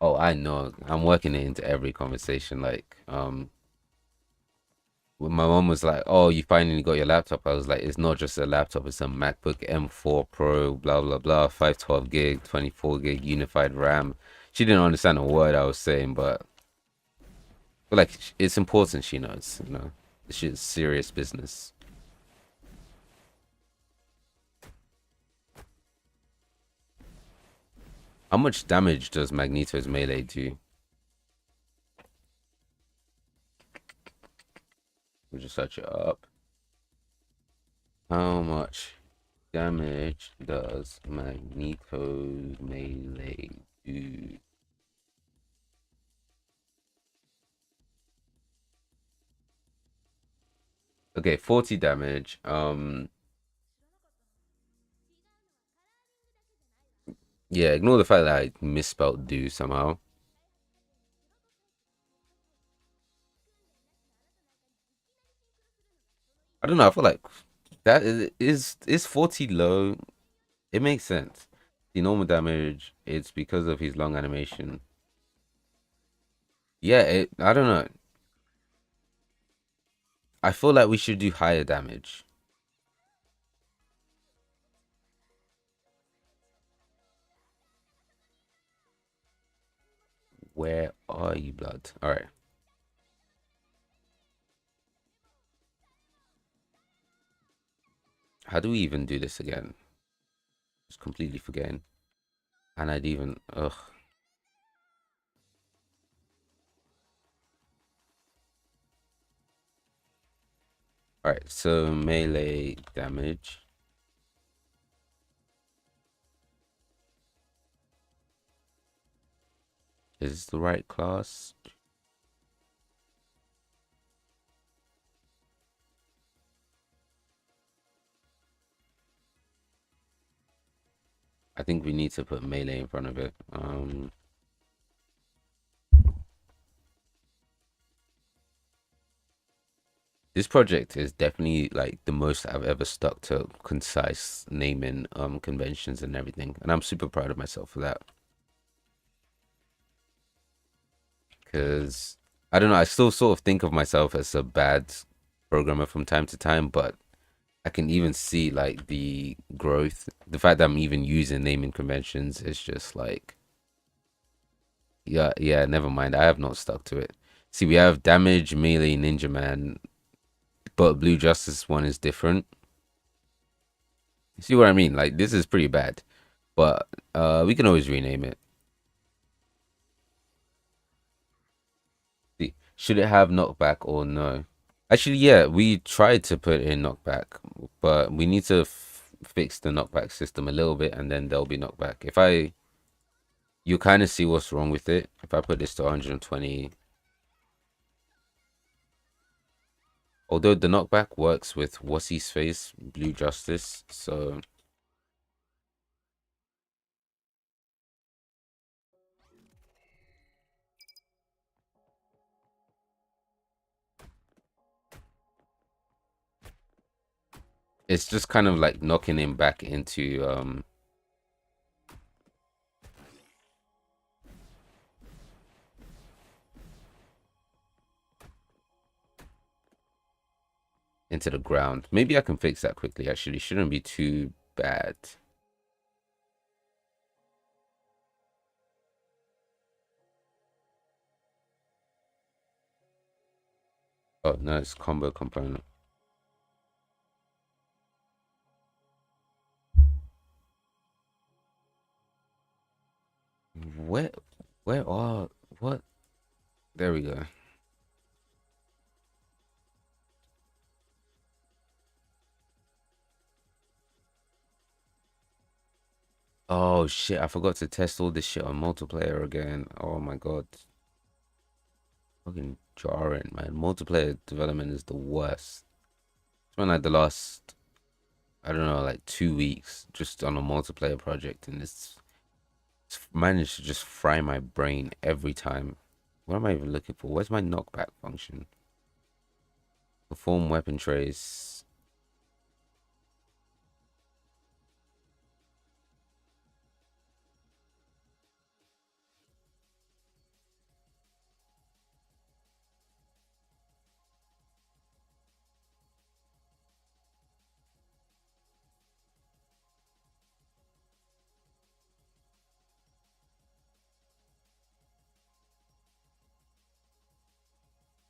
Oh, I know. I'm working it into every conversation. Like, when my mom was like, "Oh, you finally got your laptop," I was like, "It's not just a laptop; it's a MacBook M4 Pro, blah blah blah, 512 gig, 24 gig unified RAM." She didn't understand a word I was saying, but like, it's important she knows. This shit's serious business. How much damage does Magneto's melee do? We'll just search it up. How much damage does Magneto's melee do? Okay, 40 damage. Yeah, ignore the fact that I misspelled do somehow. I don't know. I feel like that is 40 low. It makes sense. The normal damage, it's because of his long animation. Yeah, I don't know. I feel like we should do higher damage. Where are you, blood? All right. How do we even do this again? Just completely forgetting. And I'd even ugh. All right. So melee damage. is the right class. I think we need to put melee in front of it. This project is definitely like the most I've ever stuck to concise naming conventions and everything, and I'm super proud of myself for that. Because I don't know, I still sort of think of myself as a bad programmer from time to time, but I can even see like the growth. The fact that I'm even using naming conventions is just like, yeah, yeah, never mind. I have not stuck to it. See, we have damage, melee, ninja man, but blue justice one is different. See what I mean? Like this is pretty bad, but we can always rename it. See, should it have knockback or no? Actually, yeah, we tried to put in knockback, but we need to fix the knockback system a little bit, and then there'll be knockback. If I, you kind of see what's wrong with it. If I put this to 120, although the knockback works with what's his face, Blue Justice, so it's just kind of like knocking him back into the ground. Maybe I can fix that quickly. Actually, shouldn't be too bad. Oh no, it's combo component. Where, where are what? There we go. Oh shit, I forgot to test all this shit on multiplayer again. Oh my god. Fucking jarring, man. Multiplayer development is the worst. It's been like the last, I don't know, like 2 weeks just on a multiplayer project, and it's managed to just fry my brain every time. What am I even looking for? Where's my knockback function? Perform weapon trace.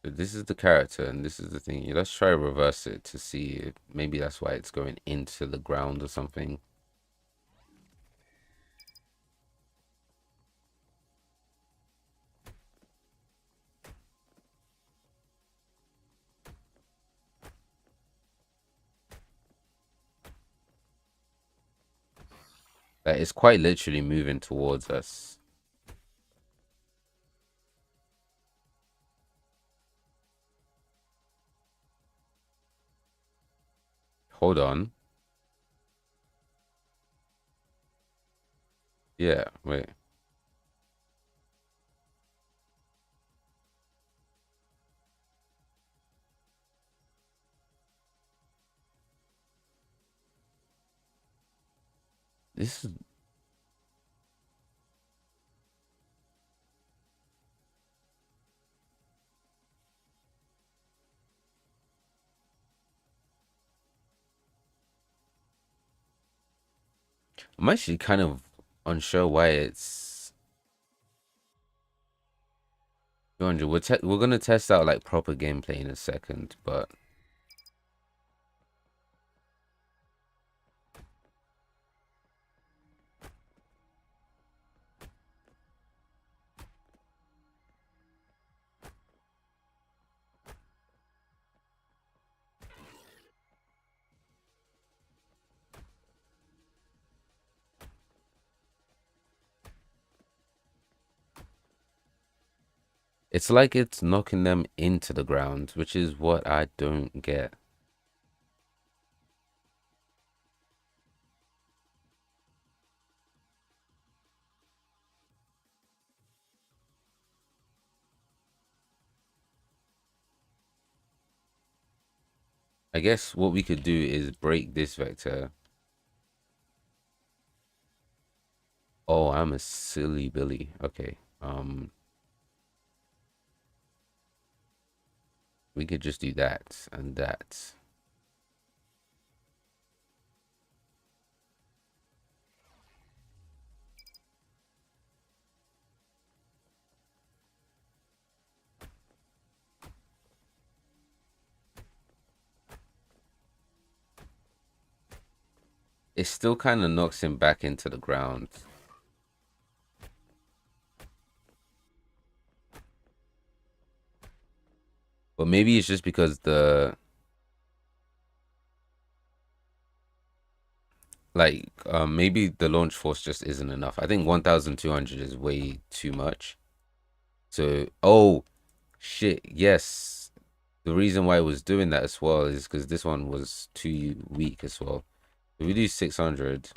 So this is the character, and this is the thing. Let's try to reverse it to see if maybe that's why it's going into the ground or something. That it's quite literally moving towards us. Hold on. Yeah, wait. This is. I'm actually kind of unsure why it's 200. We're gonna test out like proper gameplay in a second, but It's like it's knocking them into the ground, which is what I don't get. I guess what we could do is break this vector. Oh, I'm a silly Billy. Okay. We could just do that and that. It still kind of knocks him back into the ground. But maybe it's just because maybe the launch force just isn't enough. I think 1,200 is way too much. So, oh shit, yes. The reason why I was doing that as well is because this one was too weak as well. If we do 600,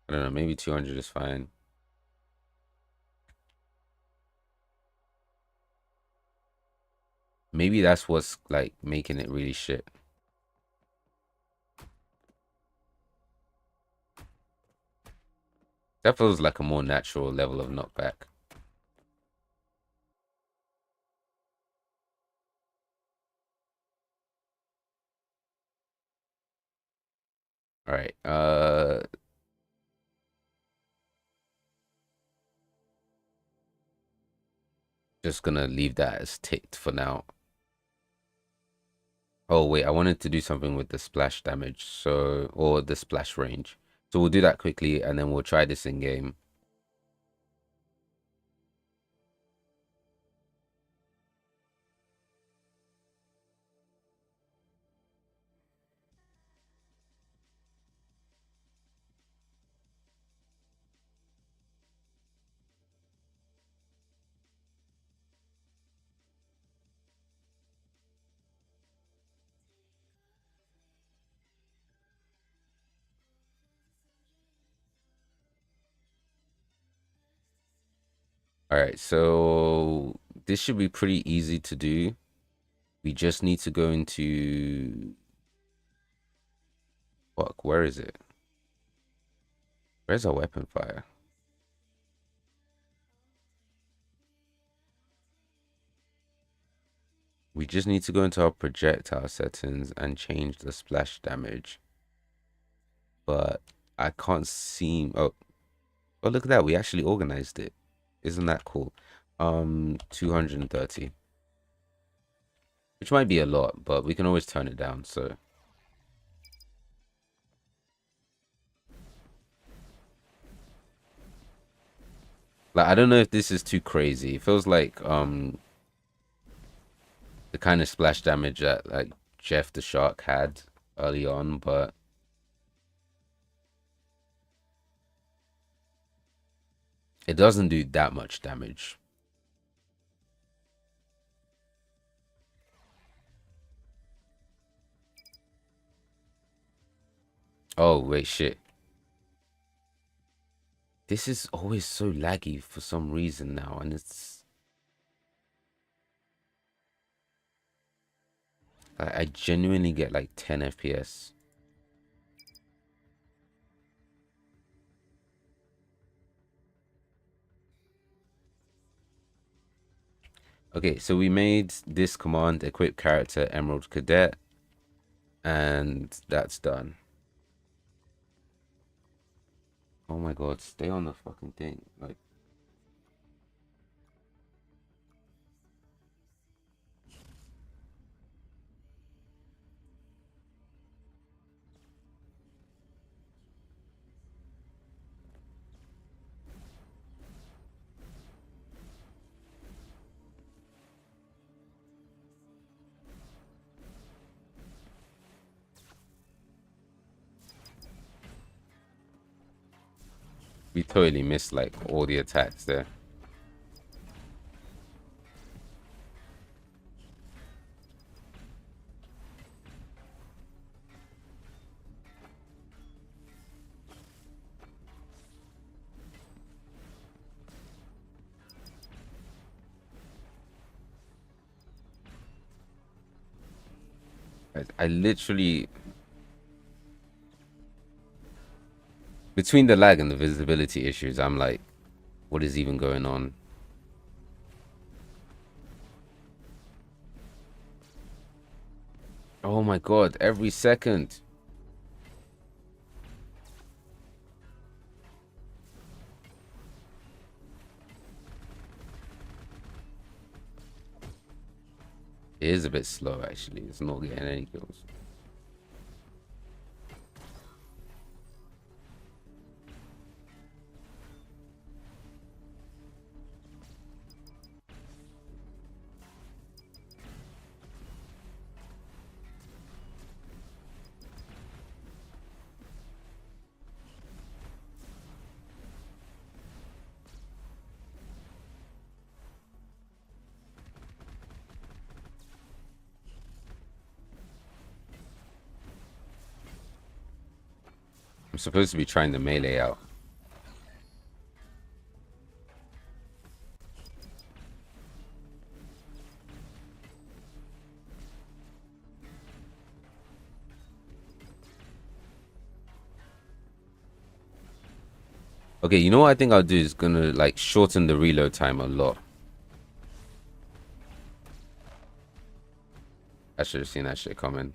I don't know, maybe 200 is fine. Maybe that's what's like making it really shit. That feels like a more natural level of knockback. All right. Just gonna leave that as ticked for now. Oh wait, I wanted to do something with the splash damage, so or the splash range. So we'll do that quickly and then we'll try this in game. All right, so this should be pretty easy to do. We just need to go into fuck, where is it? Where's our weapon fire? We just need to go into our projectile settings and change the splash damage. But I can't seem oh look at that, we actually organized it. Isn't that cool? 230. Which might be a lot, but we can always turn it down, so like I don't know if this is too crazy. It feels like the kind of splash damage that like Jeff the Shark had early on, but it doesn't do that much damage. Oh wait, shit. This is always so laggy for some reason now, and it's I genuinely get like 10 FPS. Okay, so we made this command equip character Emerald Cadet, and that's done. Oh my god, stay on the fucking thing. Like, we totally missed like all the attacks there. I literally, between the lag and the visibility issues, I'm like, what is even going on? Oh my god, every second. It is a bit slow actually. It's not getting any kills. I'm supposed to be trying the melee out. Okay, you know what I think I'll do is gonna like shorten the reload time a lot. I should have seen that shit coming.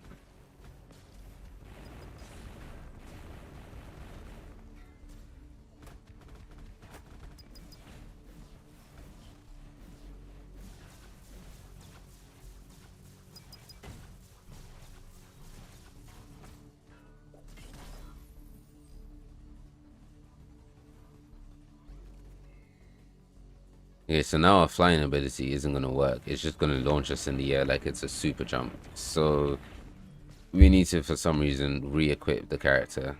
Okay, so now our flying ability isn't gonna work. It's just gonna launch us in the air like it's a super jump. So we need to, for some reason, re-equip the character.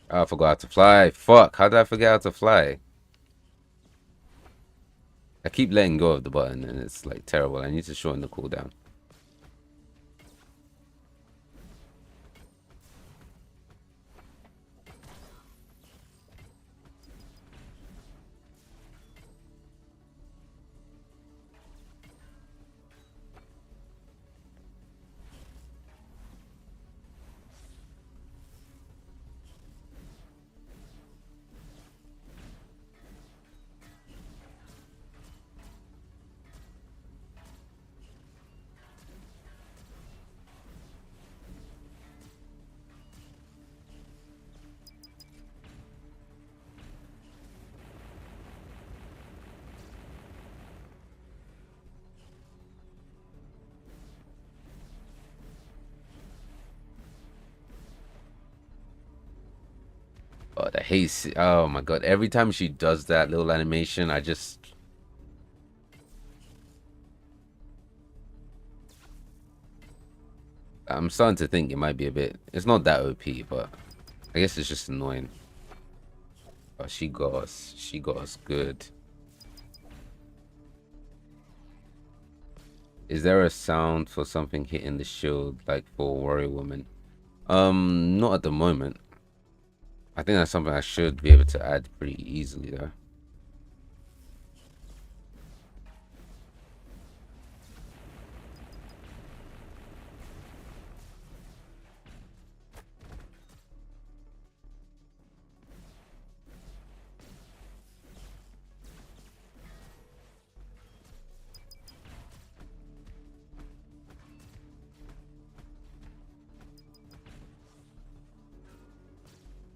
Oh, I forgot how to fly. Fuck, how did I forget how to fly? I keep letting go of the button and it's like terrible. I need to shorten the cooldown. Oh, the haste. Oh my god. Every time she does that little animation, I just. I'm starting to think it might be a bit. It's not that OP, but I guess it's just annoying. Oh, she got us. She got us good. Is there a sound for something hitting the shield, like for Warrior Woman? Not at the moment. I think that's something I should be able to add pretty easily, though.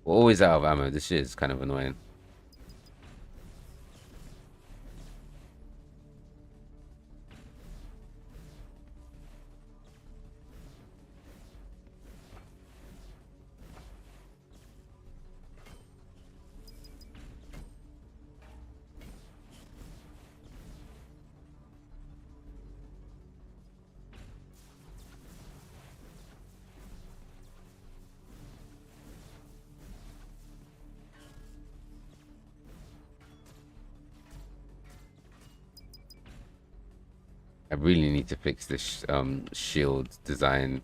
We're always out of ammo. This shit is kind of annoying. I really need to fix this shield design.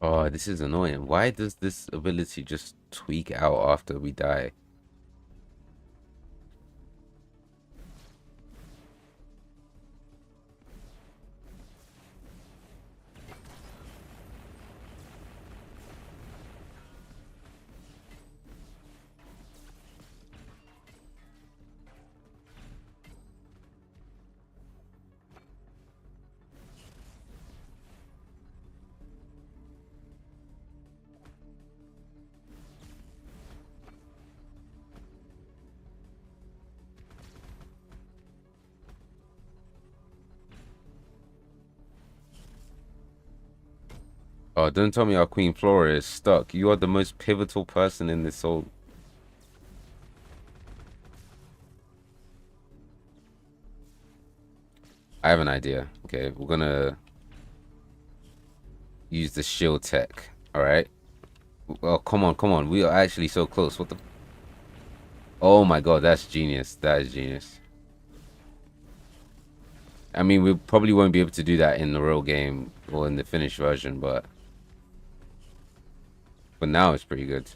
Oh, this is annoying. Why does this ability just tweak out after we die? Oh, don't tell me our Queen Flora is stuck. You are the most pivotal person in this whole. I have an idea. Okay, we're gonna use the shield tech. All right. Oh, come on, come on. We are actually so close. What the? Oh my God, that's genius. That is genius. I mean, we probably won't be able to do that in the real game or in the finished version, but now it's pretty good.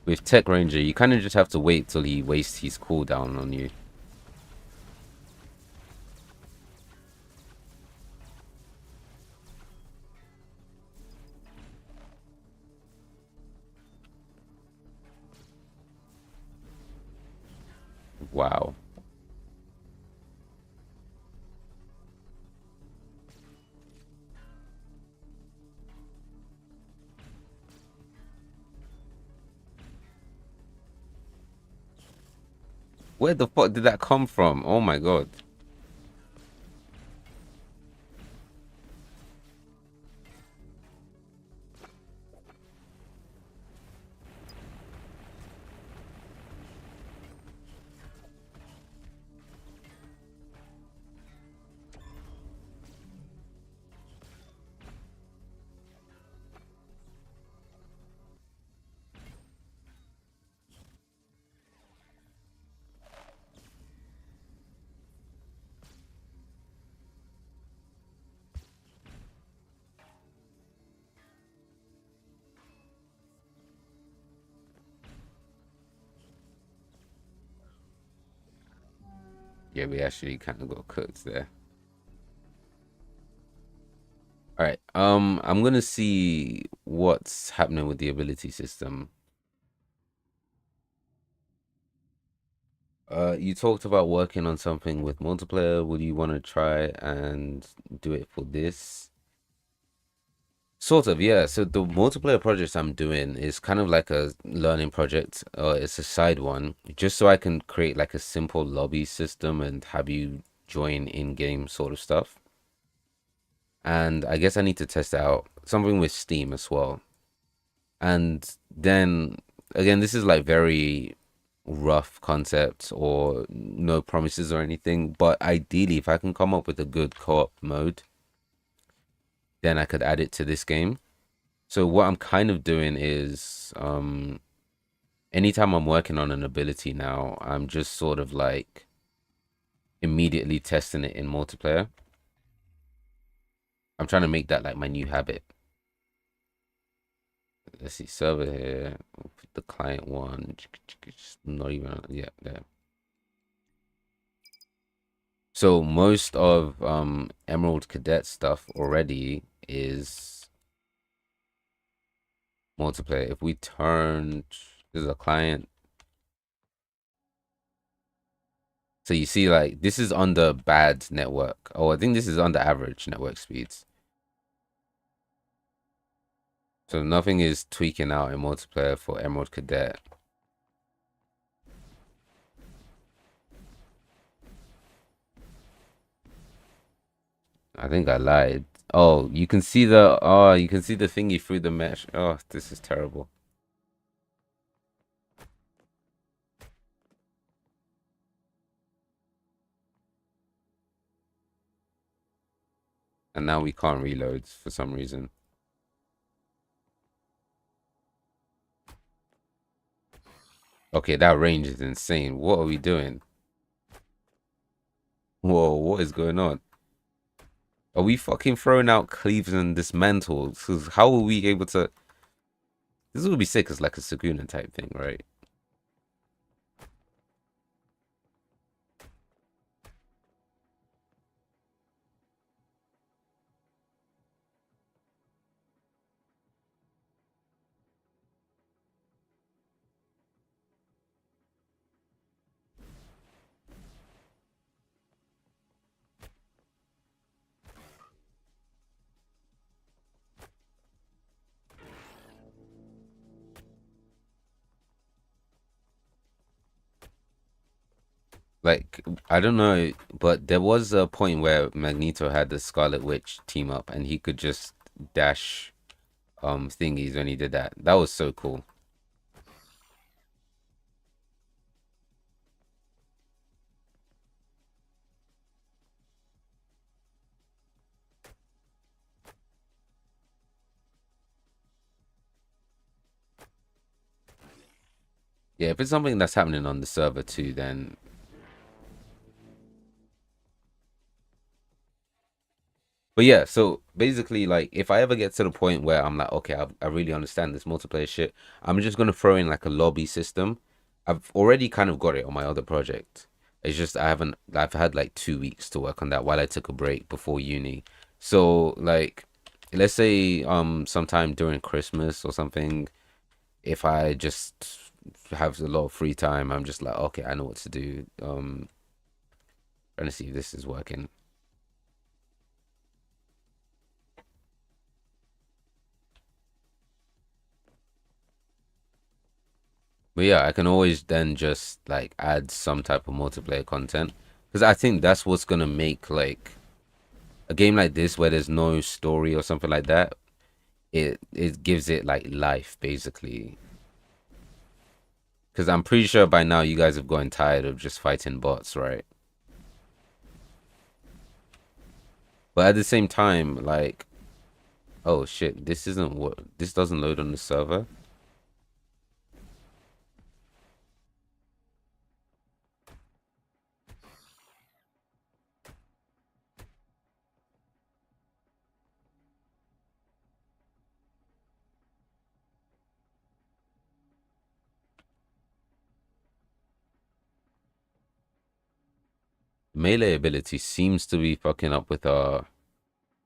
With Tech Ranger, you kind of just have to wait till he wastes his cooldown on you. Wow. Where the fuck did that come from? Oh my God. Yeah, we actually kind of got cooked there. All right. I'm gonna see what's happening with the ability system. You talked about working on something with multiplayer. Would you want to try and do it for this? Sort of, yeah. So the multiplayer projects I'm doing is kind of like a learning project. It's a side one, just so I can create like a simple lobby system and have you join in-game sort of stuff. And I guess I need to test out something with Steam as well. And then again, this is like very rough concept or no promises or anything. But ideally, if I can come up with a good co-op mode, then I could add it to this game. So what I'm kind of doing is anytime I'm working on an ability now, I'm just sort of like immediately testing it in multiplayer. I'm trying to make that like my new habit. Let's see, server here. We'll put the client one. Not even, yeah, there. So most of Emerald Cadet stuff already is multiplayer. If we turn, this is a client. So you see, like, this is on the bad network. Oh, I think this is on the average network speeds. So nothing is tweaking out in multiplayer for Emerald Cadet. I think I lied. Oh, you can see the thingy through the mesh. Oh, this is terrible. And now we can't reload for some reason. Okay, that range is insane. What are we doing? Whoa, what is going on? Are we fucking throwing out cleaves and dismantles? Because how are we able to? This would be sick as like a Saguna type thing, right? Like, I don't know, but there was a point where Magneto had the Scarlet Witch team up and he could just dash thingies when he did that. That was so cool. Yeah, if it's something that's happening on the server too, then but yeah, so basically, like, if I ever get to the point where I'm like, okay, I really understand this multiplayer shit, I'm just gonna throw in like a lobby system. I've already kind of got it on my other project. It's just I haven't. I've had like 2 weeks to work on that while I took a break before uni. So like, let's say sometime during Christmas or something, if I just have a lot of free time, I'm just like, okay, I know what to do. Trying to see if this is working. But yeah, I can always then just like add some type of multiplayer content because I think that's what's gonna make like a game like this where there's no story or something like that. It gives it like life basically. Because I'm pretty sure by now you guys have gotten tired of just fighting bots, right? But at the same time, like, oh shit, this doesn't load on the server. Melee ability seems to be fucking up with our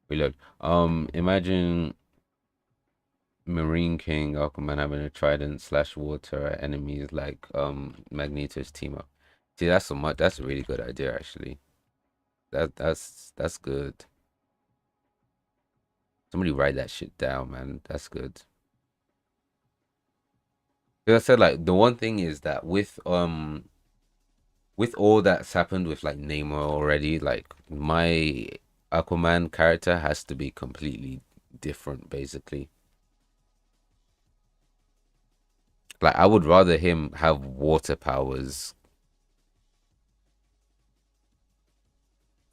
reload. Imagine Marine King, Aquaman having a trident slash water at enemies like Magneto's team up. See, that's a really good idea actually. That's good. Somebody write that shit down, man. That's good. Because I said like the one thing is that with all that's happened with like Namor already, like my Aquaman character has to be completely different basically. Like I would rather him have water powers.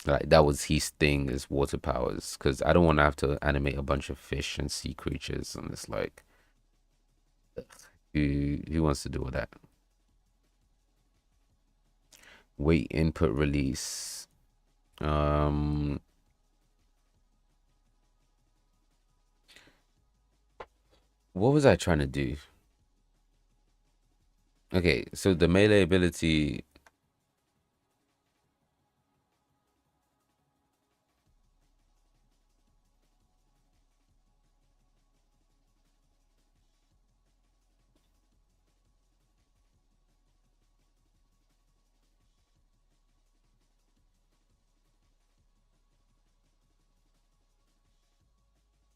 Like that was his thing is water powers because I don't want to have to animate a bunch of fish and sea creatures and it's like who wants to do all that? Wait input release. Um What was I trying to do? Okay, so the melee ability.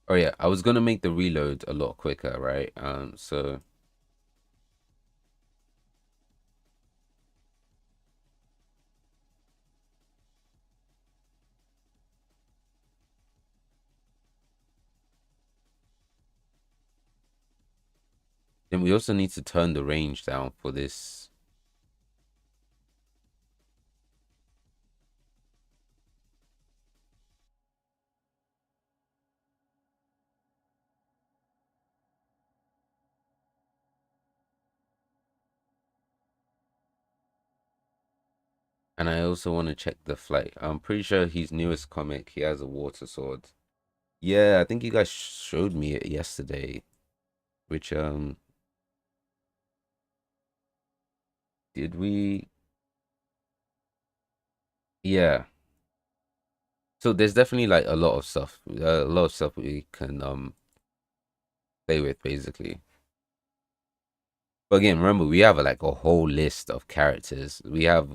Oh yeah, I was gonna make the reload a lot quicker, right? So then we also need to turn the range down for this. And I also want to check the flight. I'm pretty sure his newest comic, he has a water sword. Yeah, I think you guys showed me it yesterday, which did we? Yeah. So there's definitely like a lot of stuff we can play with basically. But again, remember we have like a whole list of characters. We have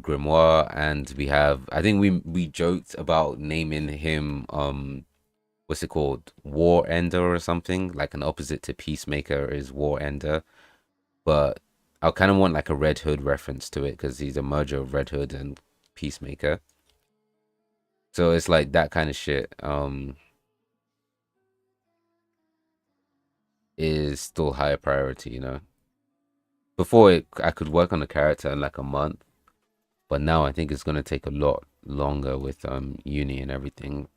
Grimoire, and we have, I think we joked about naming him what's it called? War Ender or something? Like an opposite to Peacemaker is War Ender. But I kind of want like a Red Hood reference to it because he's a merger of Red Hood and Peacemaker. So it's like that kind of shit is still higher priority, you know. Before I could work on a character in like a month, but now I think it's gonna take a lot longer with uni and everything.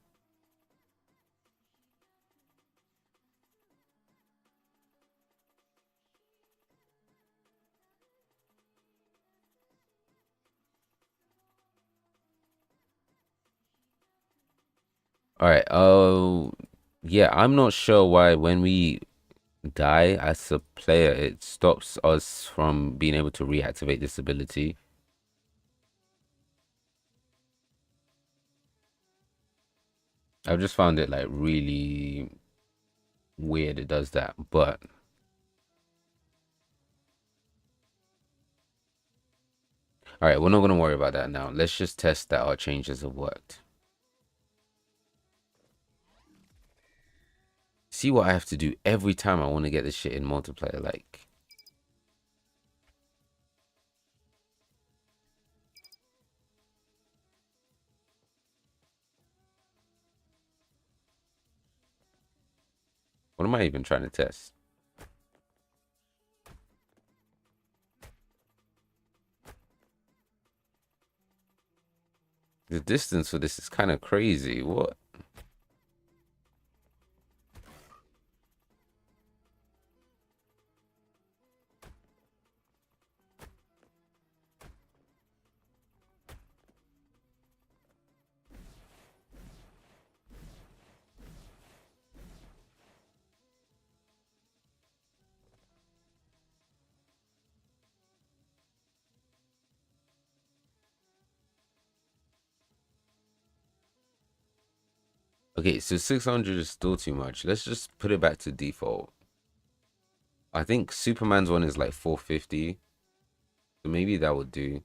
All right. Oh, yeah. I'm not sure why when we die as a player, it stops us from being able to reactivate this ability. I've just found it like really weird. It does that, but all right, we're not gonna worry about that now. Let's just test that our changes have worked. See what I have to do every time I want to get this shit in multiplayer. Like, what am I even trying to test? The distance for this is kind of crazy. What? Okay, so 600 is still too much. Let's just put it back to default. I think Superman's one is like 450, so maybe that would do.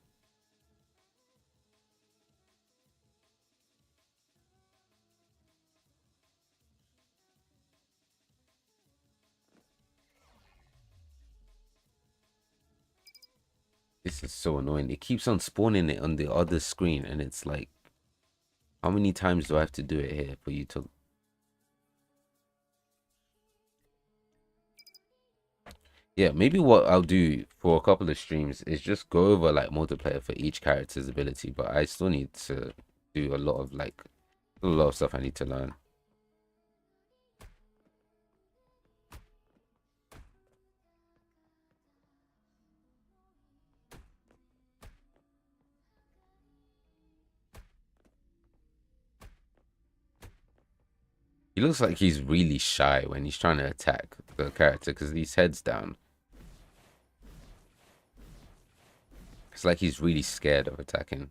This is so annoying. It keeps on spawning it on the other screen, and it's like, how many times do I have to do it here for you to? Yeah, maybe what I'll do for a couple of streams is just go over like multiplayer for each character's ability, but I still need to do a lot of stuff I need to learn. He looks like he's really shy when he's trying to attack the character because his head's down. It's like he's really scared of attacking.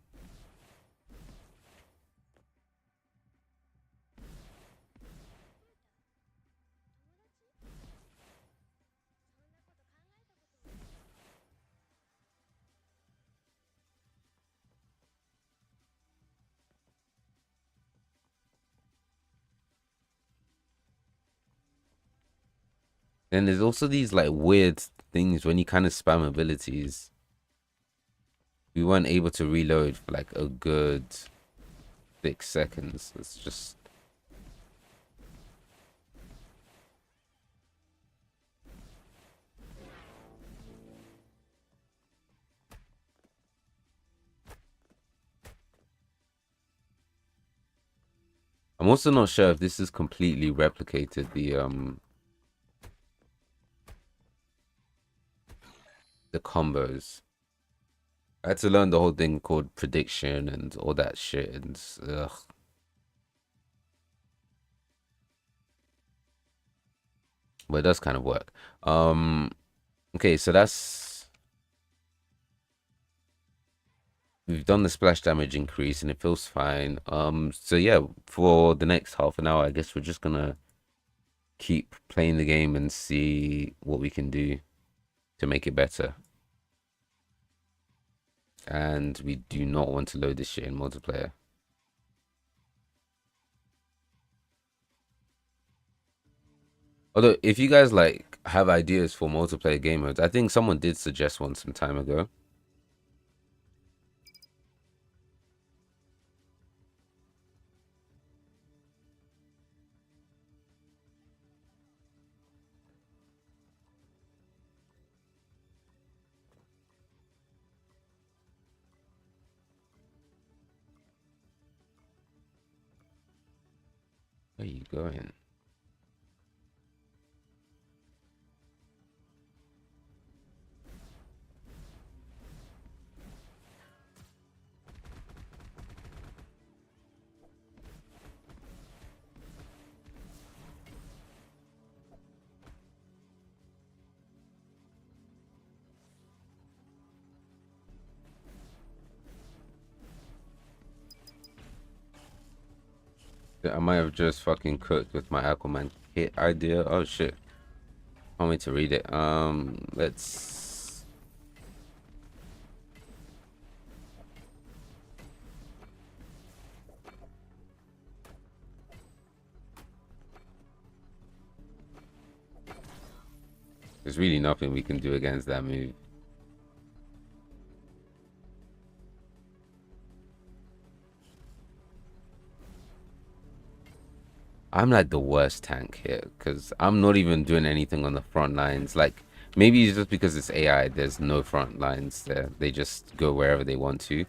Then there's also these like weird things when you kind of spam abilities. We weren't able to reload for like a good 6 seconds. It's just I'm also not sure if this is completely replicated the combos. I had to learn the whole thing called prediction and all that shit and ugh. But it does kind of work. Okay, so that's we've done the splash damage increase and it feels fine. So yeah, for the next half an hour, I guess we're just gonna keep playing the game and see what we can do to make it better. And we do not want to load this shit in multiplayer. Although, if you guys like have ideas for multiplayer game modes, I think someone did suggest one some time ago. Where are you going? I might have just fucking cooked with my Aquaman kit idea. Oh shit. I want me to read it. Let's. There's really nothing we can do against that move. I'm like the worst tank here because I'm not even doing anything on the front lines. Like maybe it's just because it's AI. There's no front lines there. They just go wherever they want to.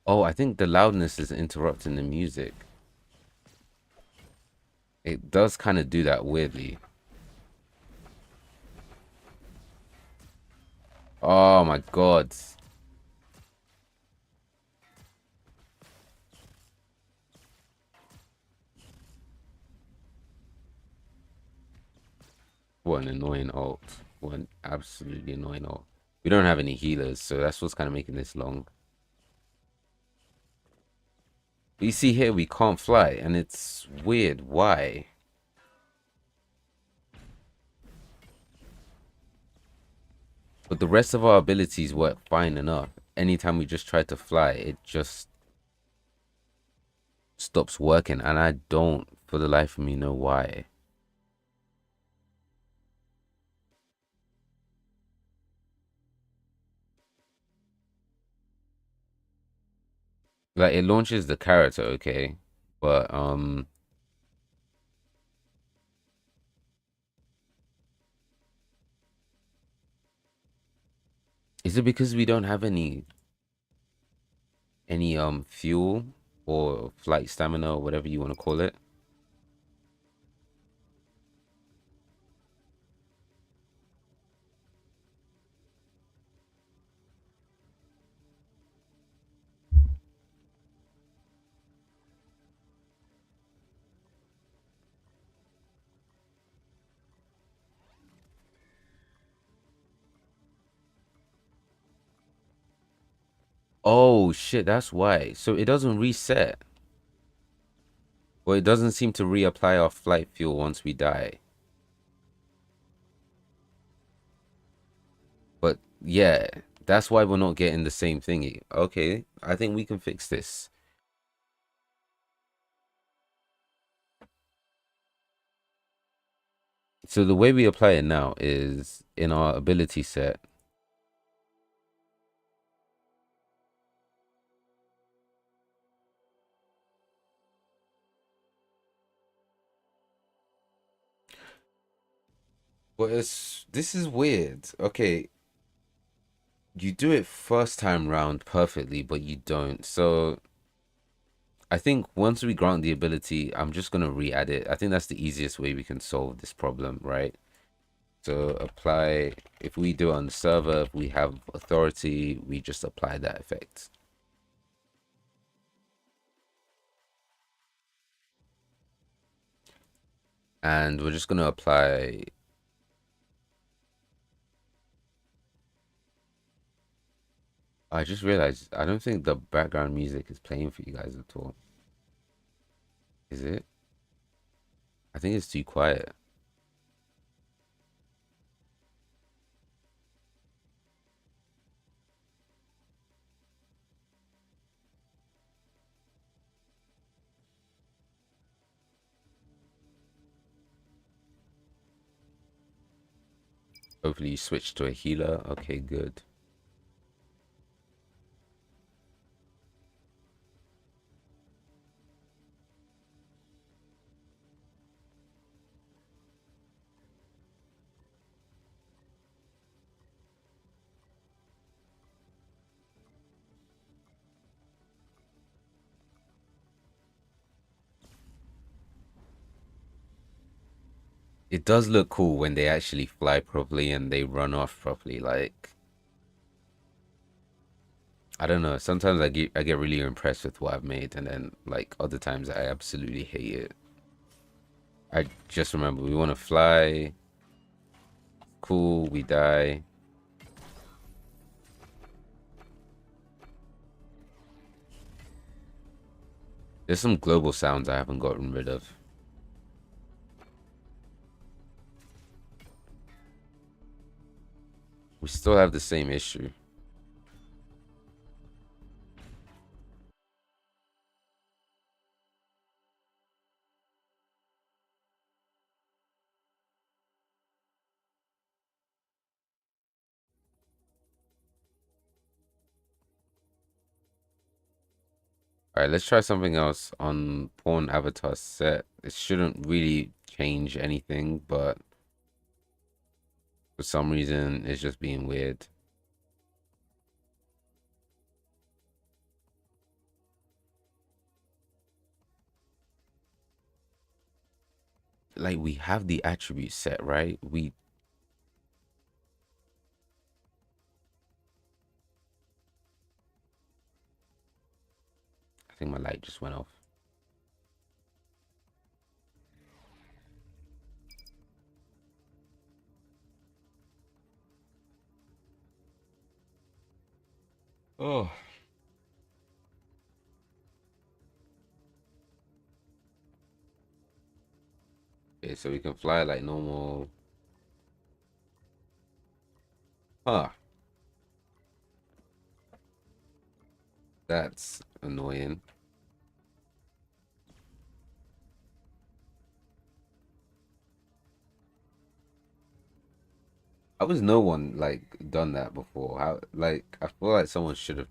Oh, I think the loudness is interrupting the music. It does kind of do that weirdly. Oh my god. What an annoying ult. What an absolutely annoying ult. We don't have any healers, so that's what's kind of making this long. But you see here, we can't fly, and it's weird. Why? But the rest of our abilities work fine enough. Anytime we just try to fly, it just stops working, and I don't, for the life of me, know why. Like, it launches the character, okay, but is it because we don't have any fuel or flight stamina or whatever you want to call it? Oh shit, that's why. So it doesn't reset. Well, it doesn't seem to reapply our flight fuel once we die. But yeah, that's why we're not getting the same thingy. Okay, I think we can fix this. So the way we apply it now is in our ability set. But this is weird. Okay, you do it first time round perfectly, but you don't. So I think once we grant the ability, I'm just gonna re-add it. I think that's the easiest way we can solve this problem, right? So apply, if we do it on the server, if we have authority, we just apply that effect. And we're just gonna apply. I just realized I don't think the background music is playing for you guys at all. Is it? I think it's too quiet. Hopefully you switch to a healer. Okay, good. It does look cool when they actually fly properly and they run off properly. Like, I don't know. Sometimes I get really impressed with what I've made, and then like other times I absolutely hate it. I just remember we want to fly. Cool, we die. There's some global sounds I haven't gotten rid of. We still have the same issue. All right, let's try something else on pawn avatar set. It shouldn't really change anything, but for some reason it's just being weird. Like we have the attribute set, right? I think my light just went off. Oh. Okay, so we can fly like normal. Huh. That's annoying. How was no one like done that before? How like I feel like someone should have.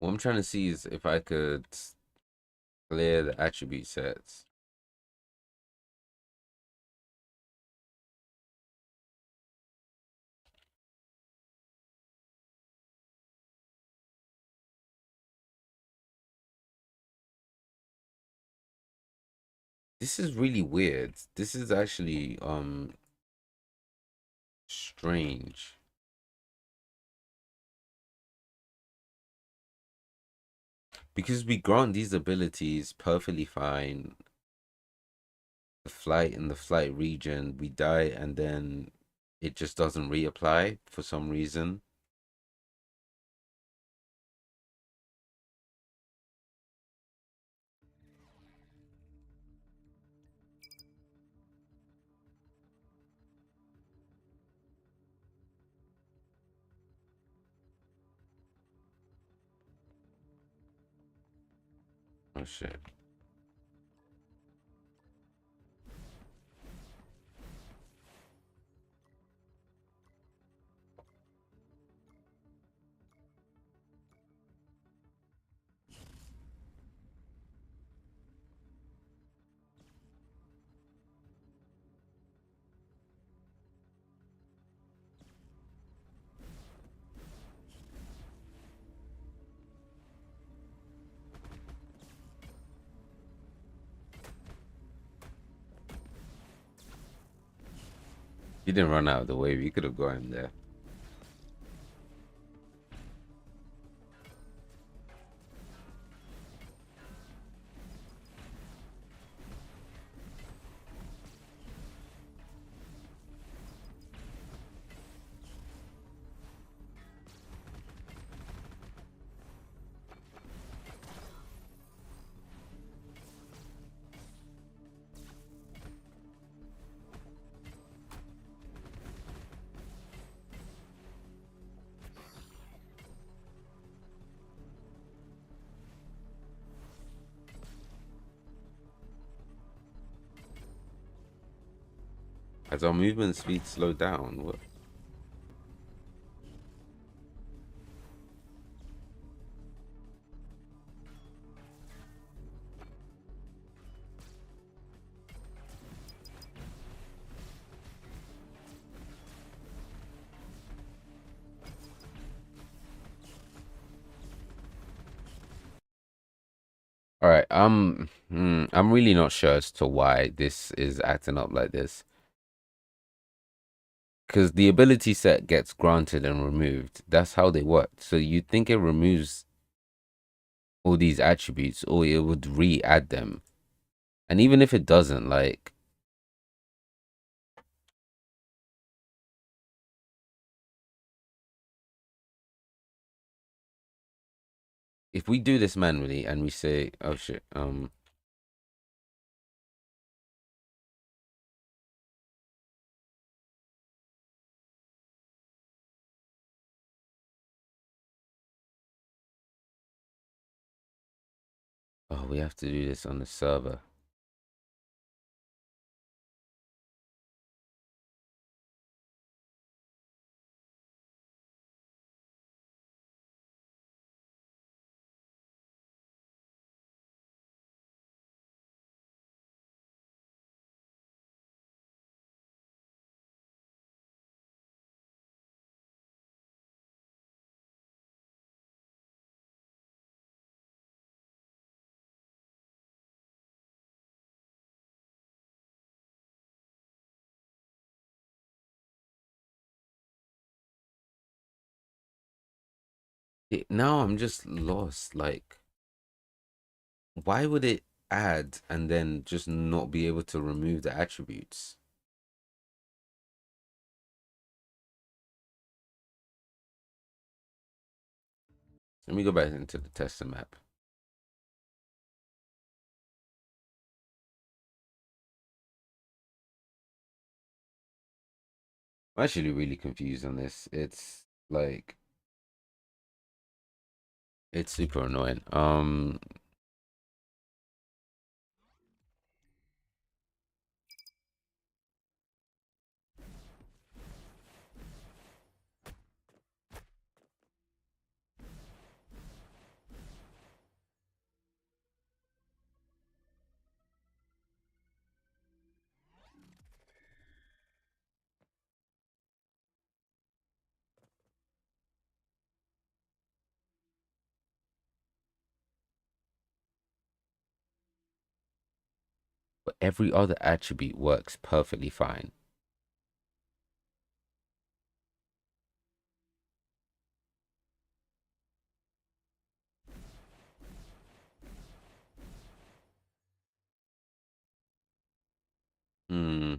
What I'm trying to see is if I could clear the attribute sets. This is really weird. This is actually strange. Because we grant these abilities perfectly fine. The flight in the flight region, we die and then it just doesn't reapply for some reason. Oh shit. He didn't run out of the way. We could have got him there. Has our movement speed slowed down? What? All right, I'm really not sure as to why this is acting up like this. Because the ability set gets granted and removed. That's how they work. So you think it removes all these attributes, or it would re-add them. And even if it doesn't, like if we do this manually and we say, oh shit, Oh, we have to do this on the server. Now I'm just lost. Like, why would it add and then just not be able to remove the attributes? Let me go back into the tester map. I'm actually really confused on this. It's like it's super annoying. But every other attribute works perfectly fine. Hmm.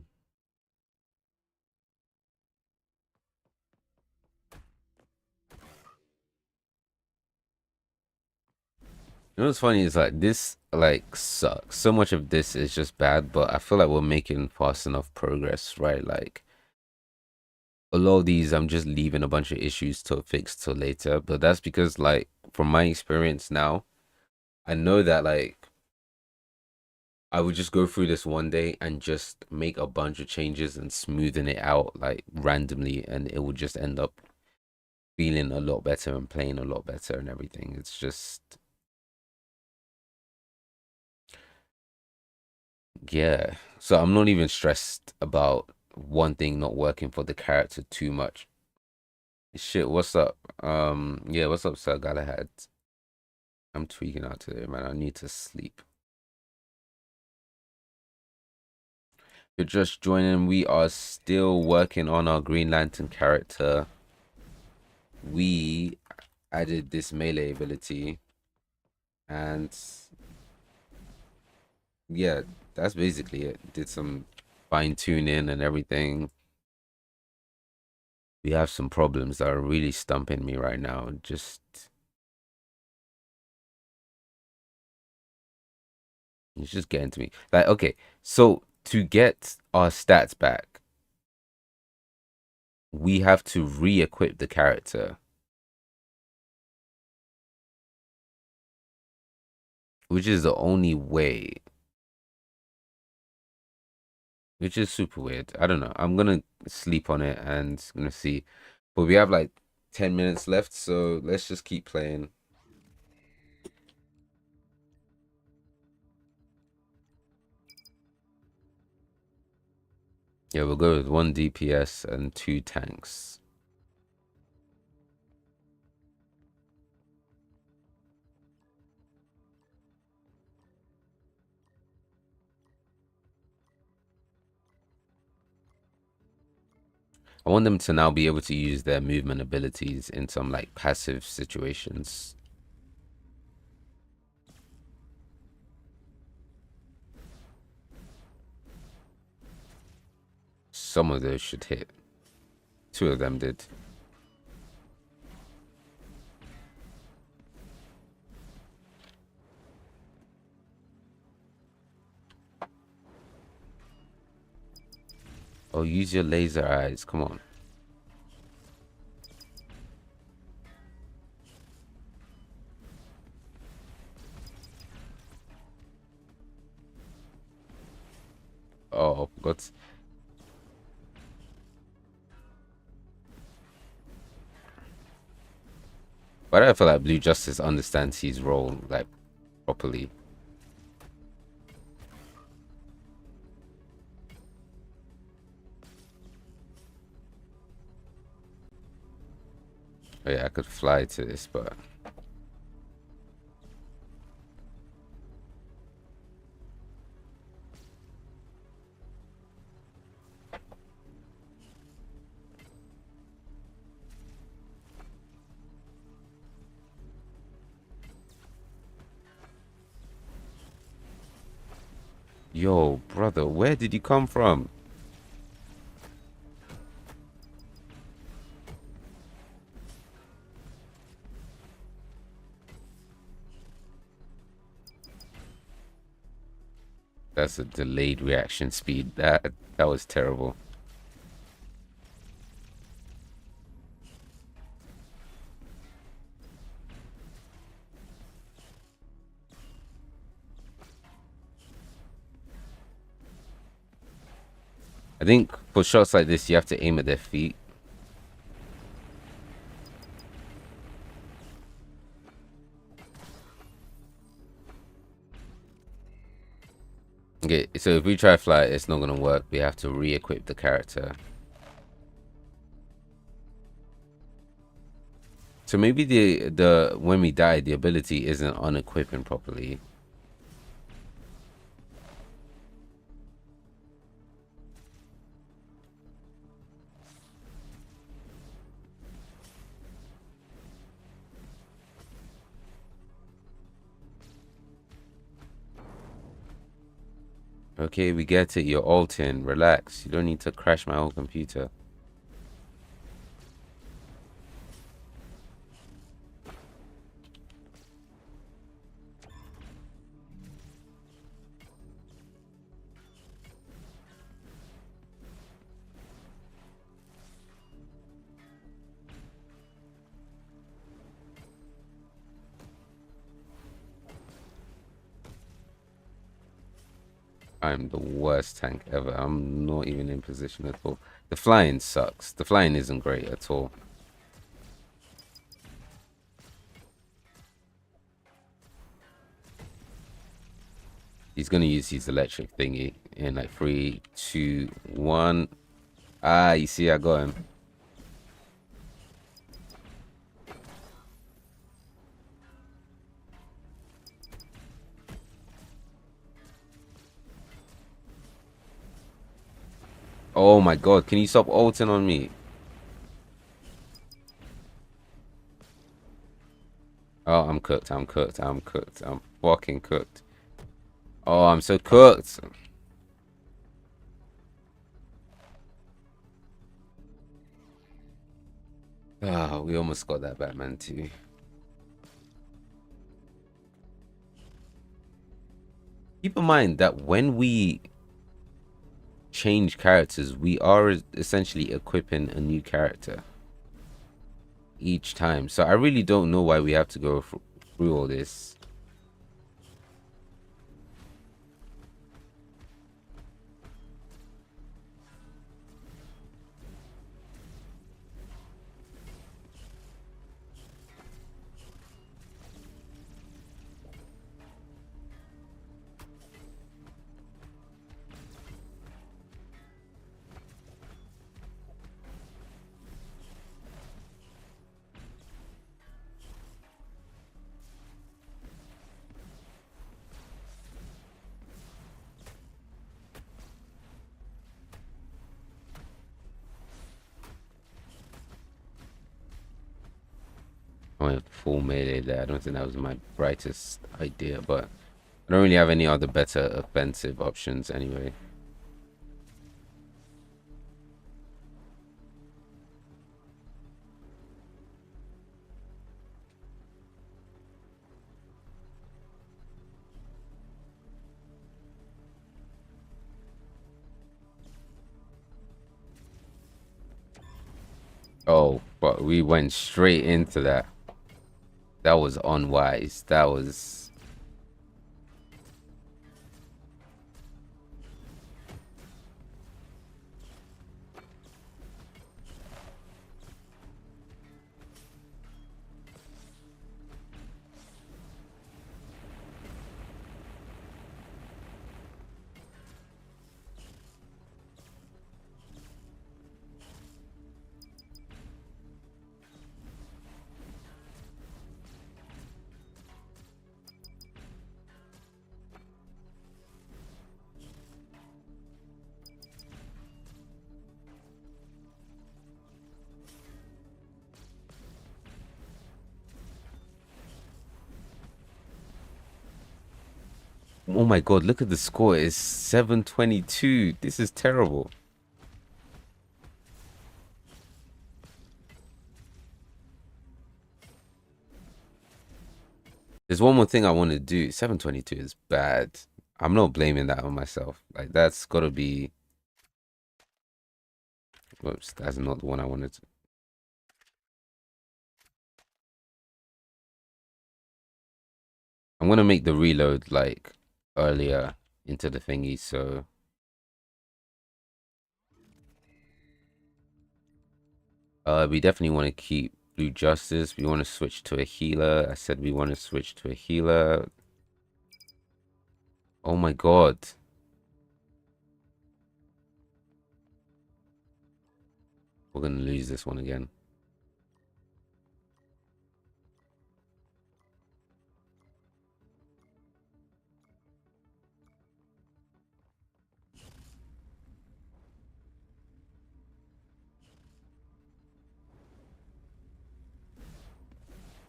You know what's funny is like this like sucks. So much of this is just bad, but I feel like we're making fast enough progress, right? Like a lot of these I'm just leaving a bunch of issues to fix till later. But that's because like from my experience now, I know that like I would just go through this one day and just make a bunch of changes and smoothing it out like randomly, and it would just end up feeling a lot better and playing a lot better and everything. It's just, yeah. So I'm not even stressed about one thing not working for the character too much. Shit, what's up? Yeah, what's up, Sir Galahad? I'm tweaking out today, man. I need to sleep. You're just joining. We are still working on our Green Lantern character. We added this melee ability, and yeah, that's basically it. Did some fine tuning and everything. We have some problems that are really stumping me right now. Just it's just getting to me. Like, okay, so to get our stats back, we have to re-equip the character, which is the only way. Which is super weird. I don't know. I'm gonna sleep on it and gonna see. But we have like 10 minutes left, so let's just keep playing. Yeah, we'll go with 1 DPS and 2 tanks. I want them to now be able to use their movement abilities in some like passive situations. Some of those should hit. 2 of them did. Oh, use your laser eyes. Come on. Oh, forgot. But I feel like Blue Justice understands his role like properly. Oh, yeah, I could fly to this, but yo, brother, where did you come from? That's a delayed reaction speed. That was terrible. I think for shots like this, you have to aim at their feet. Okay, so if we try fly, it's not gonna work. We have to re-equip the character. So maybe the when we die, the ability isn't unequipping properly. Okay, we get it. You're ulting. Relax. You don't need to crash my whole computer. I'm the worst tank ever. I'm not even in position at all. The flying sucks. The flying isn't great at all. He's gonna use his electric thingy in like 3, 2, 1. Ah, you see, I got him. Oh my god, can you stop ulting on me? Oh, I'm cooked. I'm cooked. I'm cooked. I'm fucking cooked. Oh, I'm so cooked. Ah, we almost got that Batman too. Keep in mind that when we change characters, we are essentially equipping a new character each time. So I really don't know why we have to go through all this. I went full melee there. I don't think that was my brightest idea, but I don't really have any other better offensive options anyway. Oh, but we went straight into that. That was unwise. That was Oh my god, look at the score. It's 722. This is terrible. There's one more thing I want to do. 722 is bad. I'm not blaming that on myself. Like, that's gotta be. Whoops, that's not the one I wanted to. I'm gonna make the reload like earlier into the thingy, so we definitely want to keep Blue Justice. We want to switch to a healer. I said we want to switch to a healer. Oh my god. We're gonna lose this one again.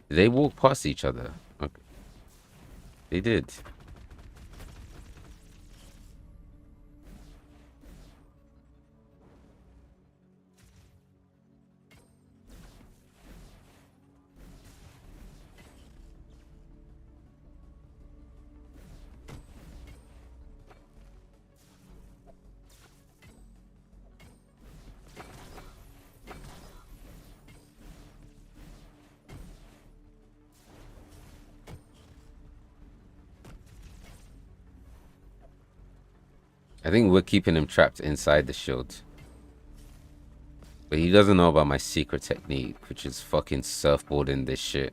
Did they walk past each other? Okay. They did. I think we're keeping him trapped inside the shield. But he doesn't know about my secret technique, which is fucking surfboarding this shit.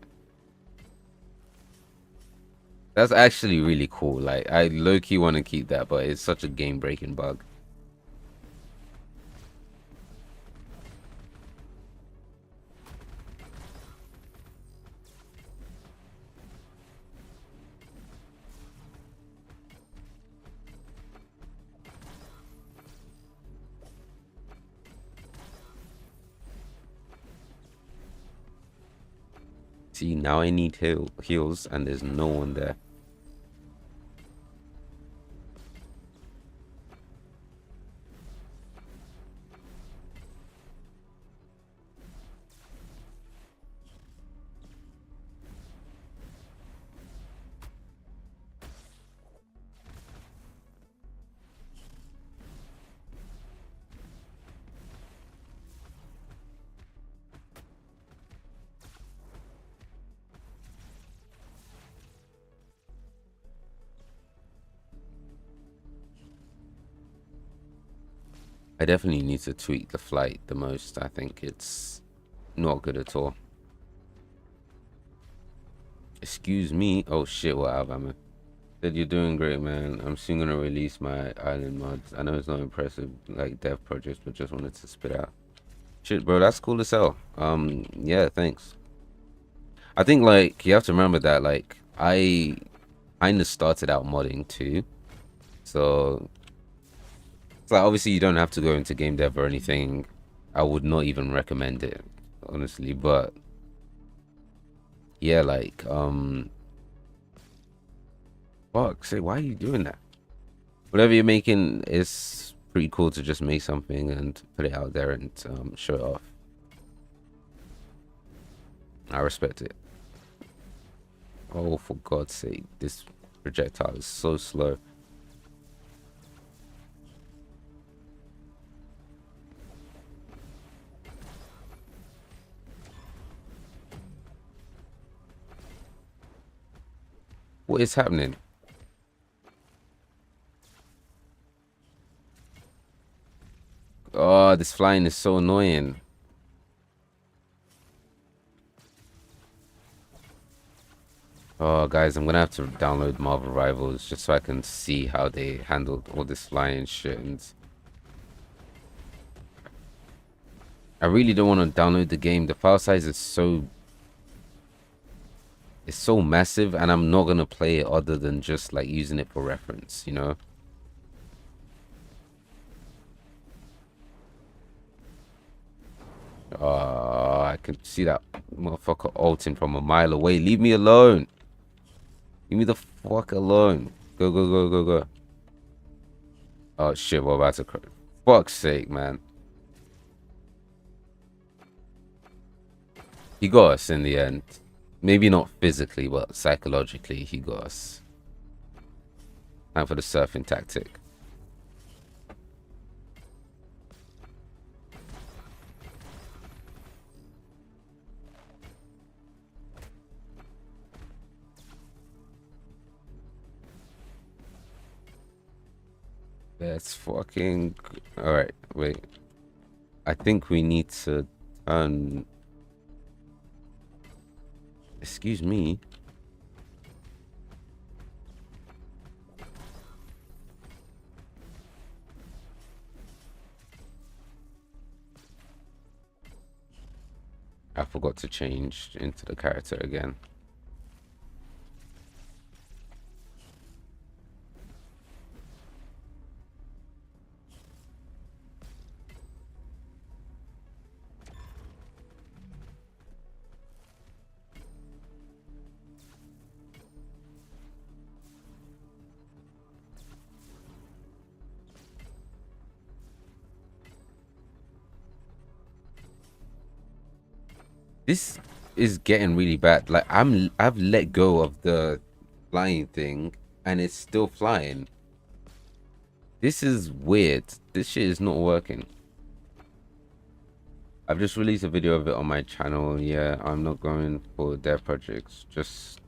That's actually really cool. Like, I low-key want to keep that, but it's such a game-breaking bug. See, now I need heals, and there's no one there. I definitely need to tweak the flight the most. I think it's not good at all. Excuse me. Oh shit, what have I? Said you're doing great, man. I'm soon gonna release my island mods. I know it's not impressive like dev projects, but just wanted to spit out. Shit, bro, that's cool as hell. Yeah, thanks. I think like you have to remember that like I kind of started out modding too, so it's like obviously you don't have to go into game dev or anything. I would not even recommend it, honestly. But yeah, like fuck, say why are you doing that? Whatever you're making is pretty cool to just make something and put it out there and show it off. I respect it. Oh, for God's sake, this projectile is so slow. What is happening? Oh, this flying is so annoying. Oh, guys, I'm gonna have to download Marvel Rivals just so I can see how they handled all this flying shit. And I really don't want to download the game. The file size is it's so massive, and I'm not gonna play it other than just like using it for reference, you know? I can see that motherfucker ulting from a mile away. Leave me alone. Leave me the fuck alone. Go, go, go, go, go. Oh shit, we're about to cry. Fuck's sake, man. He got us in the end. Maybe not physically, but psychologically, he got us. Time for the surfing tactic. That's fucking... Alright, wait. I think we need to turn... Excuse me. I forgot to change into the character again. This is getting really bad. Like I've let go of the flying thing and it's still flying. This is weird. This shit is not working. I've just released a video of it on my channel. Yeah, I'm not going for dev projects just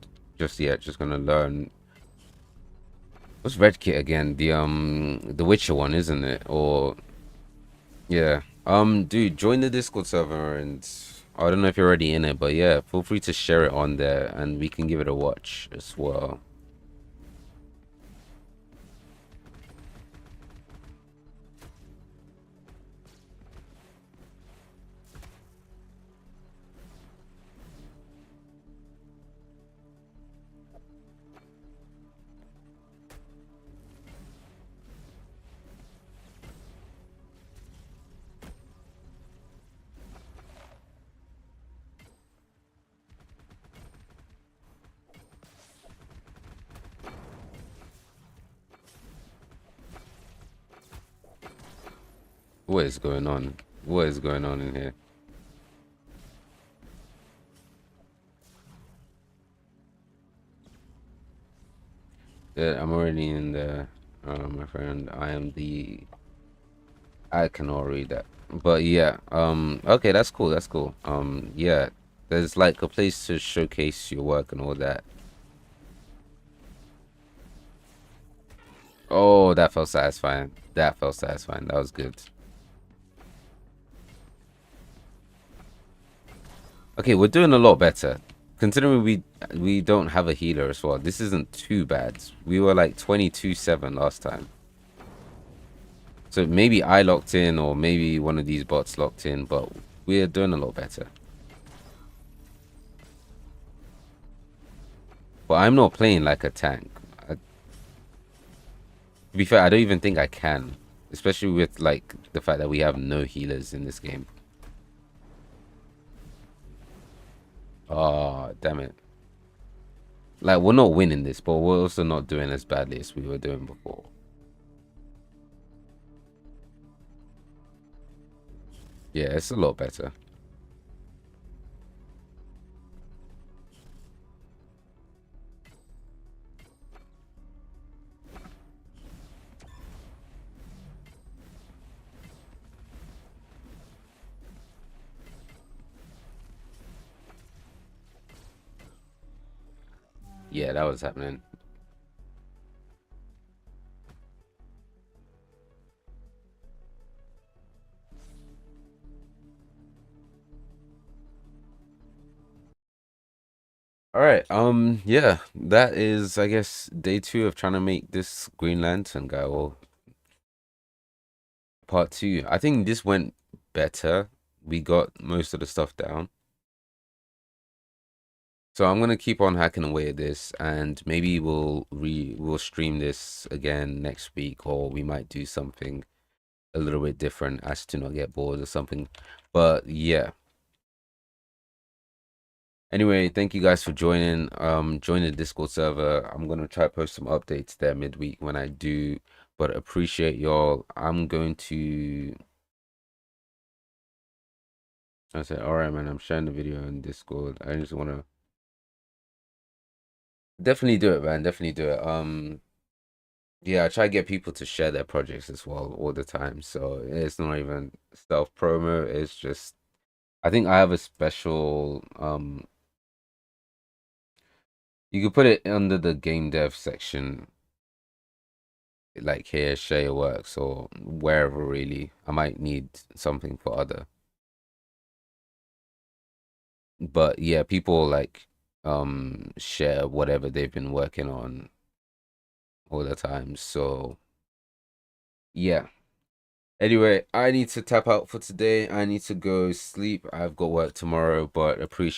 yet. Just gonna learn. What's Red Kit again? The Witcher one, isn't it? Or yeah. Dude, join the Discord server and I don't know if you're already in it, but yeah, feel free to share it on there and we can give it a watch as well. What is going on? What is going on in here? Yeah, I'm already in there, my friend. I cannot read that. But yeah, okay, that's cool, that's cool. Yeah, there's like a place to showcase your work and all that. Oh, that felt satisfying. That felt satisfying. That was good. Okay, we're doing a lot better. Considering we don't have a healer as well. This isn't too bad. We were like 22-7 last time. So maybe I locked in or maybe one of these bots locked in, but we're doing a lot better. But I'm not playing like a tank. To be fair, I don't even think I can. Especially with like the fact that we have no healers in this game. Oh, damn it. Like, we're not winning this, but we're also not doing as badly as we were doing before. Yeah, it's a lot better. Yeah, that was happening. All right. Yeah, that is, I guess, day 2 of trying to make this Green Lantern guy. Well, part 2. I think this went better. We got most of the stuff down. So I'm gonna keep on hacking away at this, and maybe we'll stream this again next week, or we might do something a little bit different as to not get bored or something. But yeah. Anyway, thank you guys for joining. Join the Discord server. I'm gonna try to post some updates there midweek when I do, but appreciate y'all. I'm going to. I said, all right, man. I'm sharing the video on Discord. I just wanna definitely do it, man. Definitely do it. Yeah, I try to get people to share their projects as well all the time. So it's not even self promo. It's just I think I have a special. You could put it under the game dev section, like here, share your works or wherever. Really, I might need something for other. But yeah, people like share whatever they've been working on all the time. So yeah. Anyway, I need to tap out for today. I need to go sleep. I've got work tomorrow, but appreciate